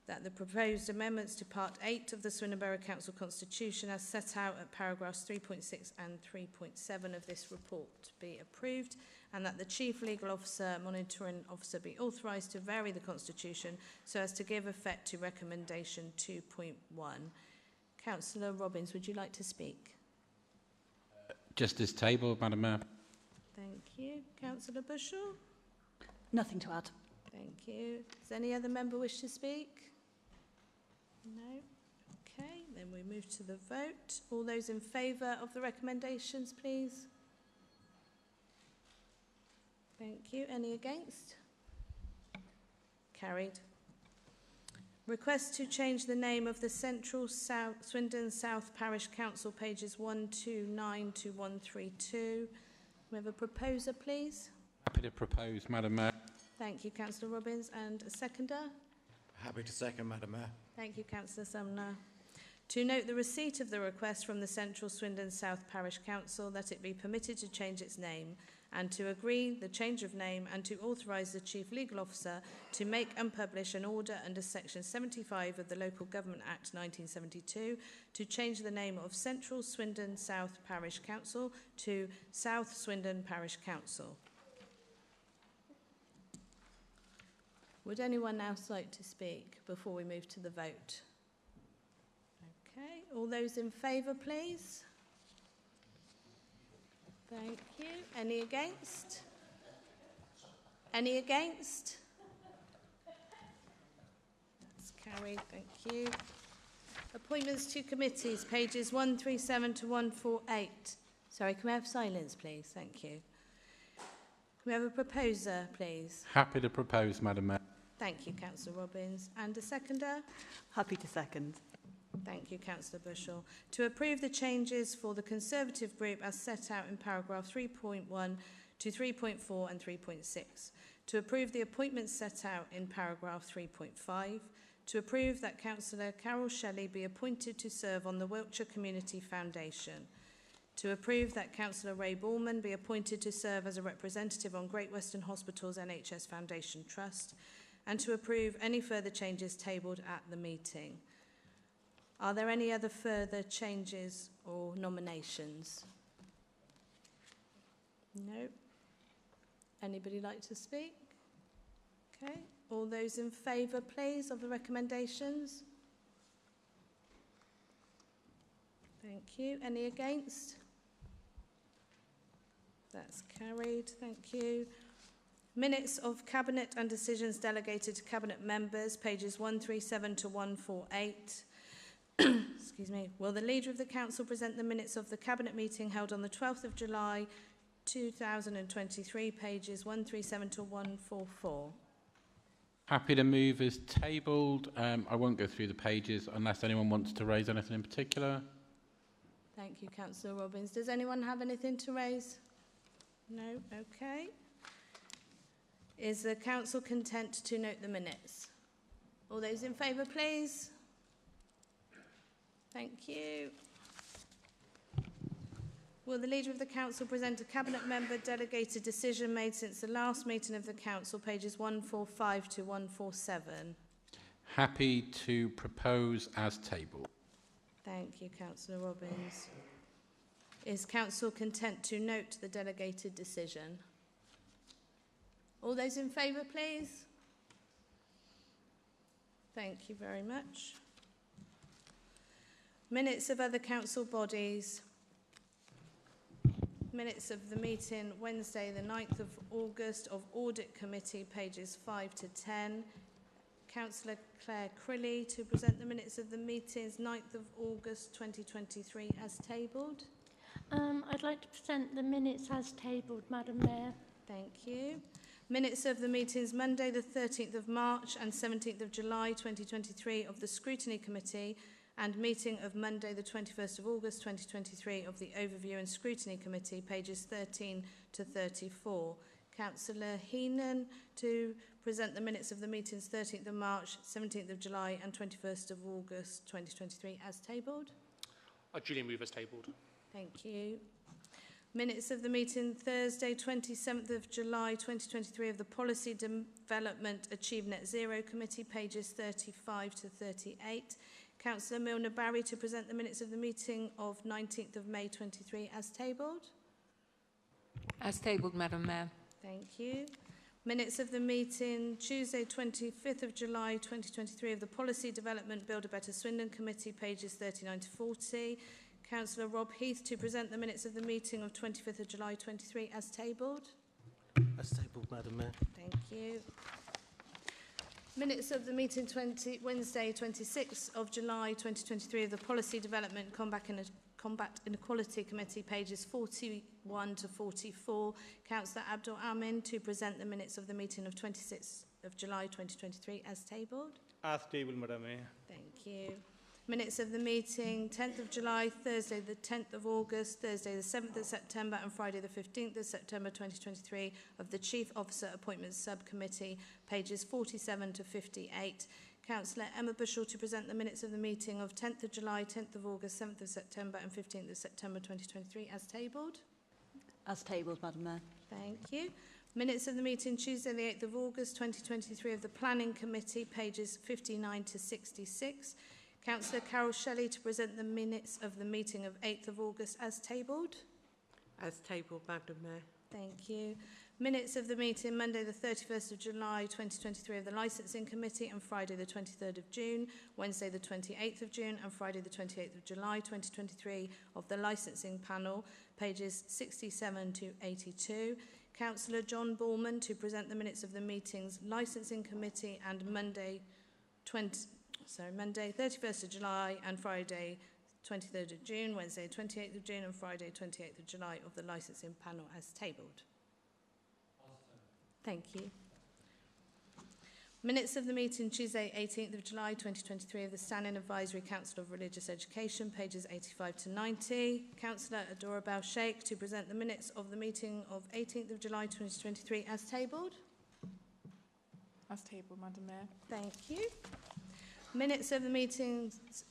That the proposed amendments to Part 8 of the Swindon Borough Council Constitution as set out at paragraphs 3.6 and 3.7 of this report be approved, and that the Chief Legal Officer, Monitoring Officer be authorised to vary the Constitution so as to give effect to Recommendation 2.1. Councillor Robbins, would you like to speak? Just as tabled, Madam Mayor. Thank you. Councillor Bushell? Nothing to add. Thank you. Does any other member wish to speak? No? Okay, then we move to the vote. All those in favour of the recommendations, please? Thank you. Any against? Carried. Request to change the name of the Central Swindon South Parish Council, pages 129 to 132. We have a proposer, please. Happy to propose, Madam Mayor. Thank you, Councillor Robbins. And a seconder? Happy to second, Madam Mayor. Thank you, Councillor Sumner. To note the receipt of the request from the Central Swindon South Parish Council that it be permitted to change its name, and to agree the change of name, and to authorise the Chief Legal Officer to make and publish an order under Section 75 of the Local Government Act 1972 to change the name of Central Swindon South Parish Council to South Swindon Parish Council. Would anyone else like to speak before we move to the vote? Okay, all those in favour, please. Thank you. Any against? Any against? That's carried. Thank you. Appointments to committees, pages 137 to 148. Sorry, can we have silence, please? Thank you. Can we have a proposer, please? Happy to propose, Madam Mayor. Thank you, Councillor Robbins. And a seconder? Happy to second. Thank you, Councillor Bushell. To approve the changes for the Conservative group as set out in paragraph 3.1 to 3.4 and 3.6. To approve the appointments set out in paragraph 3.5. To approve that Councillor Carol Shelley be appointed to serve on the Wiltshire Community Foundation. To approve that Councillor Ray Ballman be appointed to serve as a representative on Great Western Hospital's NHS Foundation Trust. And to approve any further changes tabled at the meeting. Are there any other further changes or nominations? No. Anybody like to speak? Okay. All those in favour, please, of the recommendations? Thank you. Any against? That's carried. Thank you. Minutes of Cabinet and decisions delegated to Cabinet members, pages 137 to 148. Excuse me. Will the Leader of the Council present the minutes of the Cabinet meeting held on the 12th of July 2023, pages 137 to 144? Happy to move as tabled. I won't go through the pages unless anyone wants to raise anything in particular. Thank you, Councillor Robbins. Does anyone have anything to raise? No? Okay. Is the council content to note the minutes? All those in favour, please. Thank you. Will the Leader of the Council present a Cabinet Member delegated decision made since the last meeting of the Council, pages 145 to 147? Happy to propose as tabled. Thank you, Councillor Robbins. Is Council content to note the delegated decision? All those in favour, please. Thank you very much. Minutes of other council bodies. Minutes of the meeting Wednesday the 9th of August of Audit Committee, pages 5 to 10. Councillor Claire Crilly to present the minutes of the meetings 9th of August 2023 as tabled. I'd like to present the minutes as tabled, Madam Mayor. Thank you. Minutes of the meetings Monday the 13th of March and 17th of July 2023 of the Scrutiny Committee and meeting of Monday the 21st of August 2023 of the Overview and Scrutiny Committee, pages 13 to 34. Councillor Heenan to present the minutes of the meetings 13th of March, 17th of July and 21st of August 2023 as tabled. I duly move as tabled. Thank you. Minutes of the meeting Thursday 27th of July 2023 of the Policy Development Achieve Net Zero Committee, pages 35 to 38. Councillor Milner Barry to present the minutes of the meeting of 19th of May 23 as tabled. As tabled, Madam Mayor. Thank you. Minutes of the meeting Tuesday 25th of July 2023 of the Policy Development Build a Better Swindon Committee, pages 39 to 40. Councillor Rob Heath to present the minutes of the meeting of 25th of July 23 as tabled. As tabled, Madam Mayor. Thank you. Minutes of the meeting Wednesday 26th of July 2023 of the Policy Development Combat Inequality Committee, pages 41 to 44. Councillor Abdul Amin to present the minutes of the meeting of 26th of July 2023 as tabled. As tabled, Madam Mayor. Thank you. Minutes of the meeting 10th of July, Thursday the 10th of August, Thursday the 7th of September and Friday the 15th of September 2023 of the Chief Officer Appointments Subcommittee, pages 47 to 58. Councillor Emma Bushell to present the minutes of the meeting of 10th of July, 10th of August, 7th of September and 15th of September 2023 as tabled. As tabled, Madam Mayor. Thank you. Minutes of the meeting Tuesday the 8th of August 2023 of the Planning Committee, pages 59 to 66. Councillor Carol Shelley to present the minutes of the meeting of 8th of August as tabled. As tabled, Madam Mayor. Thank you. Minutes of the meeting Monday the 31st of July 2023 of the Licensing Committee and Friday the 23rd of June, Wednesday the 28th of June and Friday the 28th of July 2023 of the Licensing Panel, pages 67 to 82. Councillor John Ballman to present the minutes of the meetings Licensing Committee and Monday 31st of July and Friday 23rd of June, Wednesday 28th of June and Friday 28th of July of the Licensing Panel as tabled. Thank you. Minutes of the meeting Tuesday 18th of July 2023 of the Standing Advisory Council of Religious Education, pages 85 to 90. Councillor Adora Bal-Sheikh to present the minutes of the meeting of 18th of July 2023 as tabled. As tabled, Madam Mayor. Thank you. Minutes of the meeting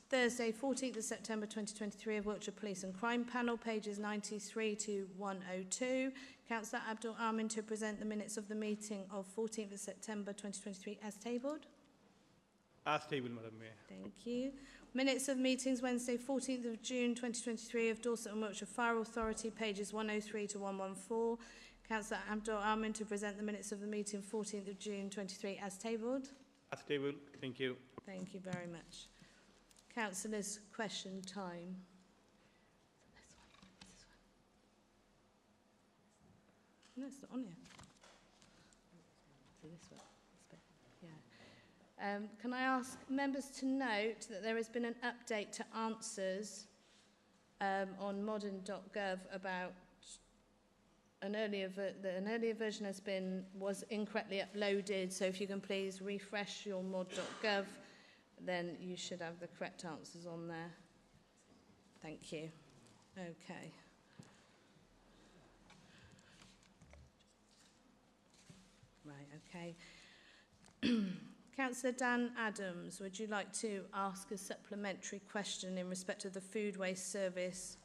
Thursday 14th of September 2023 of Wiltshire Police and Crime Panel, pages 93 to 102. Councillor Abdul Amin to present the minutes of the meeting of 14th of September 2023 as tabled. As tabled, Madam Mayor. Thank you. Minutes of meetings Wednesday 14th of June 2023 of Dorset and Wiltshire Fire Authority, pages 103 to 114. Councillor Abdul Amin to present the minutes of the meeting 14th of June 2023 as tabled. As tabled. Thank you. Thank you very much. Councillors, question time. No, it's not on here. So this one. Yeah. Can I ask members to note that there has been an update to answers on modern.gov about an earlier version was incorrectly uploaded, so if you can please refresh your mod.gov, then you should have the correct answers on there. Thank you. Okay. Right, okay. Councillor Dan Adams, would you like to ask a supplementary question in respect of the food waste service?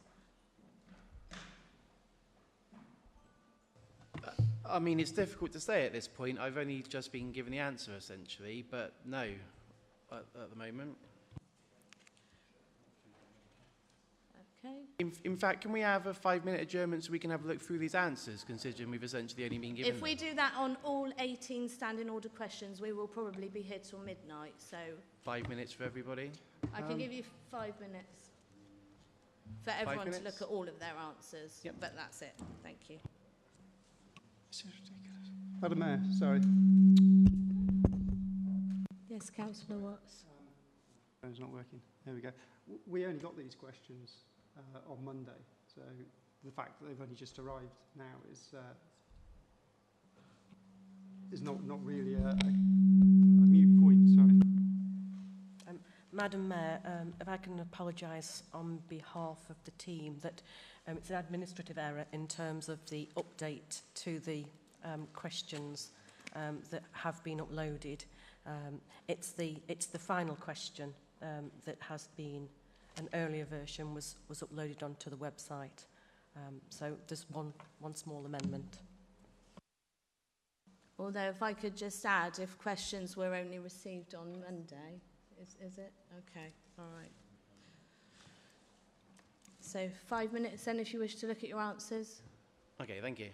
I mean, it's difficult to say at this point. I've only just been given the answer, essentially, but no, at the moment. Okay. In fact, can we have a 5-minute adjournment so we can have a look through these answers, considering we've essentially only been given If we do that on all 18 standing order questions, we will probably be here till midnight, so 5 minutes for everybody? I can give you 5 minutes for everyone to look at all of their answers. Yep. But that's it. Thank you. Madam Mayor, sorry. Yes, Councillor Watts. Phone's not working. There we go. We only got these questions on Monday, so the fact that they've only just arrived now is not really a mute point. Sorry. Madam Mayor, if I can apologise on behalf of the team that it's an administrative error in terms of the update to the questions that have been uploaded. It's the final question that has been, an earlier version was uploaded onto the website. So there's one small amendment. Although if I could just add, if questions were only received on Monday, is it? Okay, all right. So 5 minutes then if you wish to look at your answers. Okay, thank you.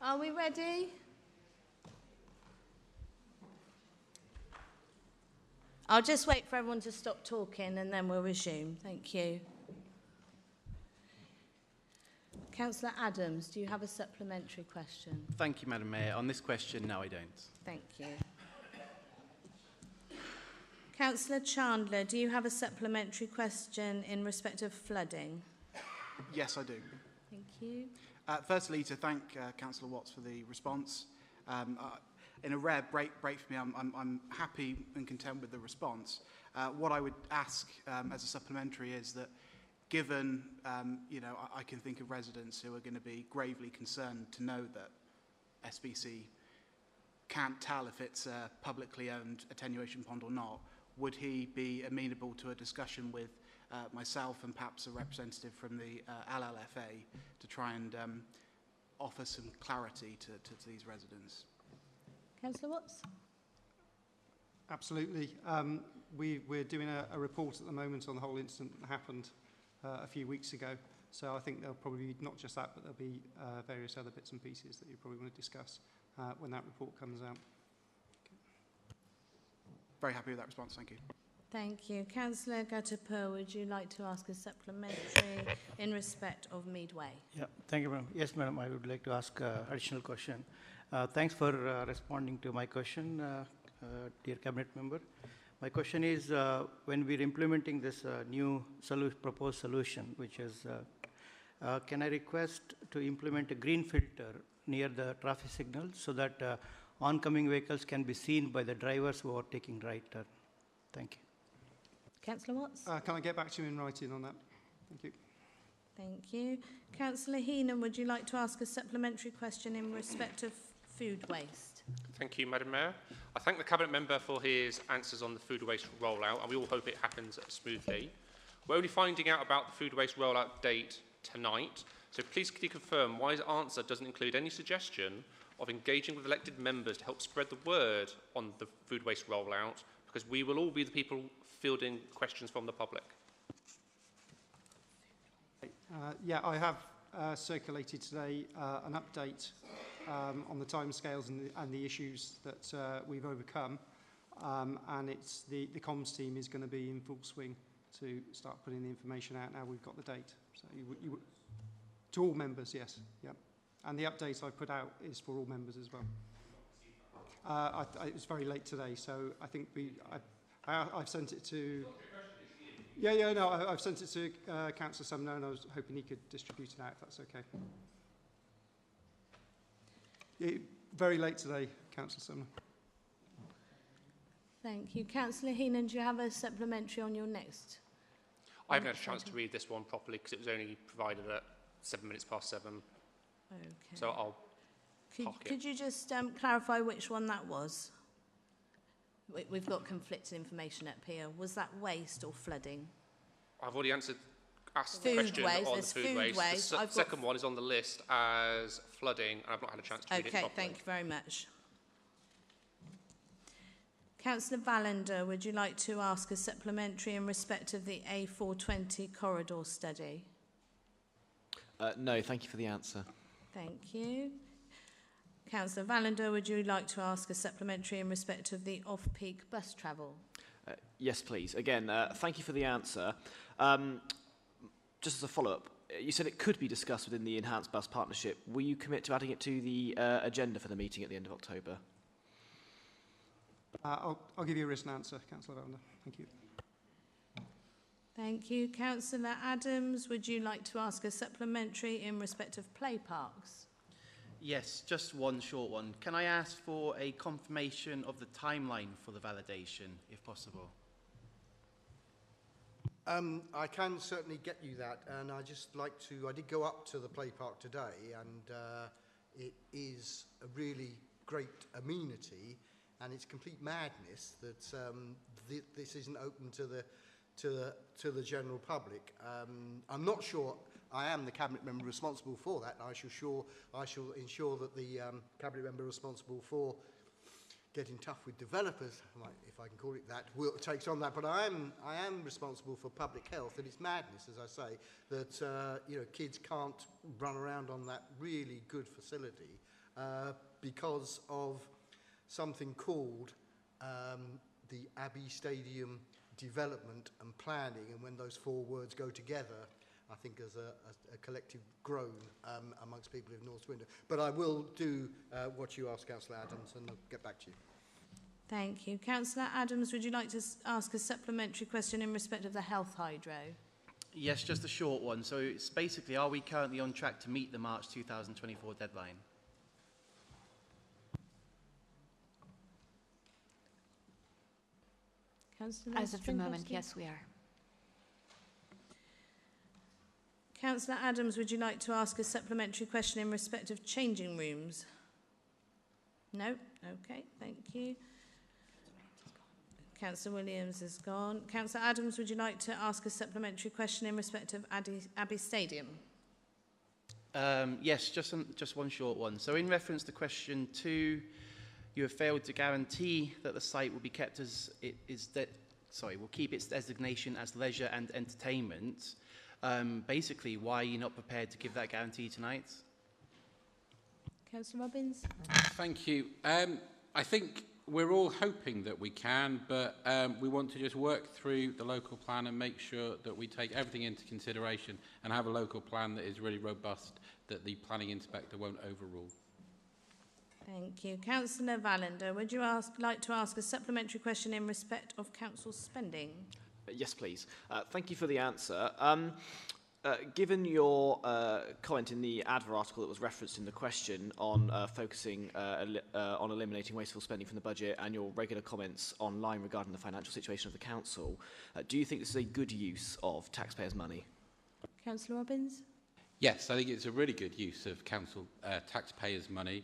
Are we ready? I'll just wait for everyone to stop talking and then we'll resume. Thank you. Councillor Adams, do you have a supplementary question? Thank you, Madam Mayor. On this question, no, I don't. Thank you. Councillor Chandler, do you have a supplementary question in respect of flooding? Yes, I do. Thank you. Firstly, to thank Councillor Watts for the response. In a rare break for me, I'm happy and content with the response. What I would ask as a supplementary is that, given, I can think of residents who are going to be gravely concerned to know that SBC can't tell if it's a publicly owned attenuation pond or not, would he be amenable to a discussion with myself and perhaps a representative from the LLFA to try and offer some clarity to these residents? Councillor Watts? Absolutely. We're doing a report at the moment on the whole incident that happened a few weeks ago. So I think there'll probably be not just that, but there'll be various other bits and pieces that you probably want to discuss when that report comes out. Very happy with that response, thank you. Thank you. Councillor Gatapur, would you like to ask a supplementary in respect of Meadway? Yeah, thank you, Madam. Yes, Madam, I would like to ask an additional question. Thanks for responding to my question, dear Cabinet Member. My question is, when we're implementing this new proposed solution, which is, can I request to implement a green filter near the traffic signal so that oncoming vehicles can be seen by the drivers who are taking right turn? Thank you. Councillor Watts? Can I get back to you in writing on that? Thank you. Thank you. Councillor Heenan, would you like to ask a supplementary question in respect of food waste? Thank you, Madam Mayor. I thank the Cabinet Member for his answers on the food waste rollout, and we all hope it happens smoothly. We're only finding out about the food waste rollout date tonight, so please could you confirm why his answer doesn't include any suggestion of engaging with elected members to help spread the word on the food waste rollout, because we will all be the people fielding questions from the public. Yeah, I have circulated today an update on the timescales and the issues that we've overcome, and it's the comms team is going to be in full swing to start putting the information out now we've got the date. So to all members, yes, yeah. And the update I put out is for all members as well. It was very late today, so I think I've sent it to... I've sent it to Councillor Sumner, and I was hoping he could distribute it out, if that's okay. Very late today, Councillor Sumner. Thank you. Councillor Heenan, do you have a supplementary on your next? I haven't had a chance to read this one properly because it was only provided at 7 minutes past 7. Okay. So I'll park it. Could you just clarify which one that was? We've got conflicting information up here. Was that waste or flooding? I've already asked the food question waste. on There's the food waste. The second one is on the list as flooding, and I've not had a chance to read it properly. Okay, thank you very much. Councillor Vallender, would you like to ask a supplementary in respect of the A420 corridor study? No, thank you for the answer. Thank you. Councillor Vallender, would you like to ask a supplementary in respect of the off-peak bus travel? Yes, please. Again, thank you for the answer. Just as a follow-up, you said it could be discussed within the Enhanced Bus Partnership. Will you commit to adding it to the agenda for the meeting at the end of October? I'll give you a written answer, Councillor Vallender. Thank you. Thank you. Councillor Adams, would you like to ask a supplementary in respect of play parks? Yes, just one short one. Can I ask for a confirmation of the timeline for the validation, if possible? I can certainly get you that, and I did go up to the play park today, and it is a really great amenity, and it's complete madness that this isn't open to the general public. I'm not sure I am the Cabinet Member responsible for that. I shall ensure that the Cabinet Member responsible for getting tough with developers, if I can call it that, takes on that. But I am responsible for public health, and it's madness, as I say, that kids can't run around on that really good facility because of something called the Abbey Stadium development and planning, and when those four words go together, I think there's a collective groan amongst people of North Swindon. But I will do what you asked, Councillor Adams, and I'll get back to you. Thank you. Councillor Adams, would you like to ask a supplementary question in respect of the health hydro? Yes, just a short one. So it's basically, are we currently on track to meet the March 2024 deadline? Councillor As of the moment, Stringowski? yes, we are. Councillor Adams, would you like to ask a supplementary question in respect of changing rooms? No? Okay, thank you. Councillor Williams is gone. Councillor Adams, would you like to ask a supplementary question in respect of Abbey Stadium? Yes, just one short one. So in reference to question 2, you have failed to guarantee that the site will be kept as it is will keep its designation as leisure and entertainment. Basically, why are you not prepared to give that guarantee tonight? Councillor Robbins? Thank you. I think we're all hoping that we can, but we want to just work through the local plan and make sure that we take everything into consideration and have a local plan that is really robust, that the planning inspector won't overrule. Thank you. Councillor Vallender, would you like to ask a supplementary question in respect of council spending? Yes, please. Thank you for the answer. Given your comment in the Adver article that was referenced in the question on focusing on eliminating wasteful spending from the budget and your regular comments online regarding the financial situation of the council, do you think this is a good use of taxpayers' money? Councillor Robbins? Yes, I think it's a really good use of council taxpayers' money.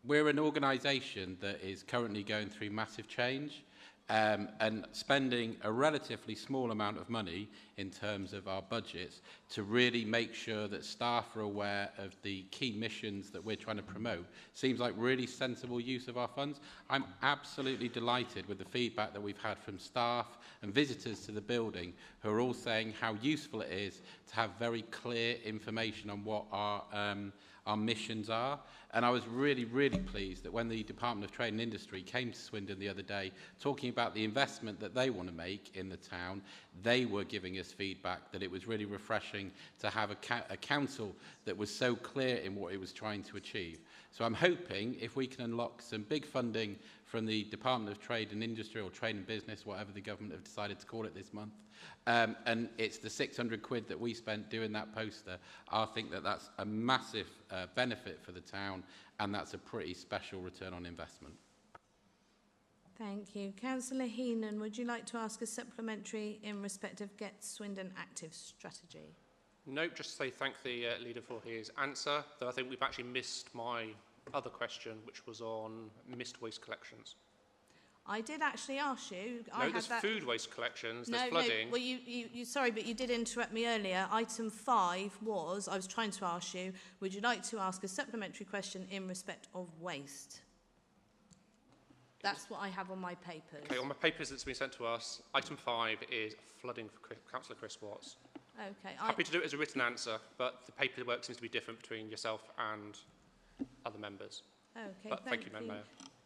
We're an organisation that is currently going through massive change. And spending a relatively small amount of money in terms of our budgets to really make sure that staff are aware of the key missions that we're trying to promote seems like really sensible use of our funds. I'm absolutely delighted with the feedback that we've had from staff and visitors to the building who are all saying how useful it is to have very clear information on what our missions are. And I was really, really pleased that when the Department of Trade and Industry came to Swindon the other day talking about the investment that they want to make in the town, they were giving us feedback that it was really refreshing to have a council that was so clear in what it was trying to achieve. So I'm hoping if we can unlock some big funding from the Department of Trade and Industry, or Trade and Business, whatever the government have decided to call it this month, and it's the 600 quid that we spent doing that poster, I think that that's a massive benefit for the town, and that's a pretty special return on investment. Thank you. Councillor Heenan, would you like to ask a supplementary in respect of Get Swindon Active strategy? No, just to say thank the leader for his answer, though I think we've actually missed my other question, which was on missed waste collections. I did actually ask you. No, there's food waste collections, there's No, flooding. well, you sorry, but you did interrupt me earlier. Item 5 was, I was trying to ask you, would you like to ask a supplementary question in respect of waste? That's what I have on my papers. Okay, on my papers that's been sent to us, item 5 is flooding for Councillor Chris Watts. Okay. Happy to do it as a written answer, but the paperwork seems to be different between yourself and other members. Okay, but thank you, Madam Mayor.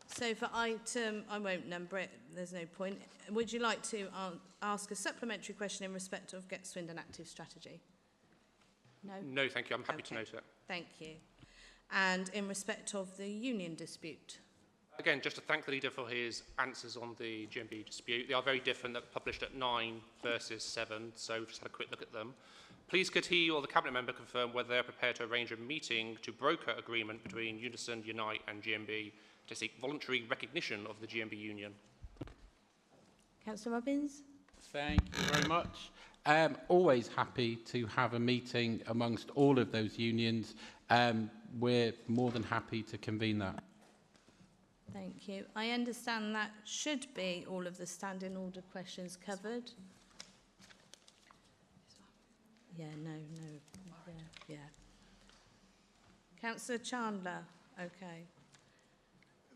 So for item, I won't number it, there's no point. Would you like to ask a supplementary question in respect of Get Swindon Active strategy? No? No, thank you. I'm happy to note it. Thank you. And in respect of the union dispute? Again, just to thank the leader for his answers on the GMB dispute. They are very different. They're published at 9 versus 7, so we've just had a quick look at them. Please could he or the Cabinet member confirm whether they are prepared to arrange a meeting to broker agreement between Unison, Unite and GMB to seek voluntary recognition of the GMB union? Councillor Robbins? Thank you very much. Always happy to have a meeting amongst all of those unions. We're more than happy to convene that. Thank you. I understand that should be all of the standing order questions covered. Yeah, no. Yeah. Councillor Chandler, okay.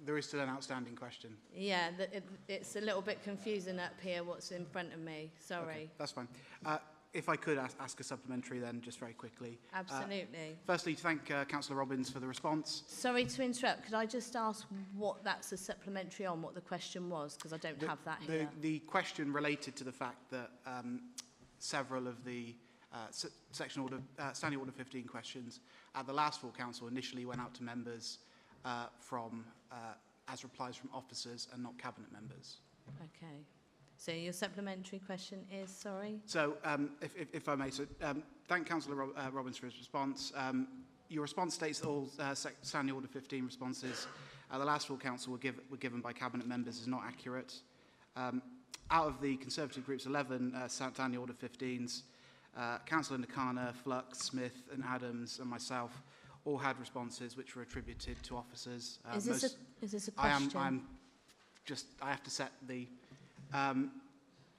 There is still an outstanding question. Yeah, it's a little bit confusing up here what's in front of me. Sorry. Okay, that's fine. if I could ask a supplementary then, just very quickly. Absolutely. Firstly, to thank Councillor Robbins for the response. Sorry to interrupt. Could I just ask what that's a supplementary on, what the question was? Because I don't have that here. The question related to the fact that several of the Standing Order 15 questions at the last full council initially went out to members as replies from officers and not cabinet members. Okay. So your supplementary question is, sorry? So, if I may, thank Councillor Robbins for his response. Your response states that all Standing Order 15 responses at the last full council were given by cabinet members is not accurate. Out of the Conservative group's 11 Standing Order 15s, Councillor Nakana, Flux, Smith and Adams and myself all had responses which were attributed to officers. Is this a question? I have to set the...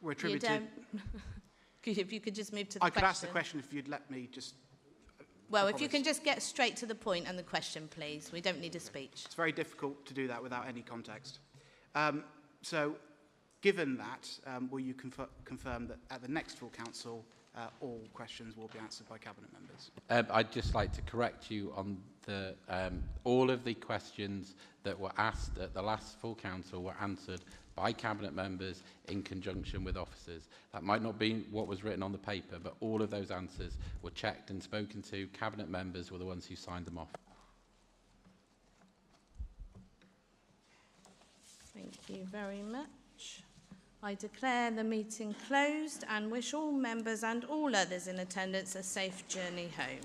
were attributed... You don't... If you could just move to the question. I could ask the question if you'd let me just... Well, if you can just get straight to the point and the question, please. We don't need a speech. It's very difficult to do that without any context. So, given that, will you confirm that at the next full council, all questions will be answered by cabinet members? I'd just like to correct you on the all of the questions that were asked at the last full council were answered by cabinet members in conjunction with officers. That might not be what was written on the paper, but all of those answers were checked and spoken to. Cabinet members were the ones who signed them off. Thank you very much. I declare the meeting closed and wish all members and all others in attendance a safe journey home.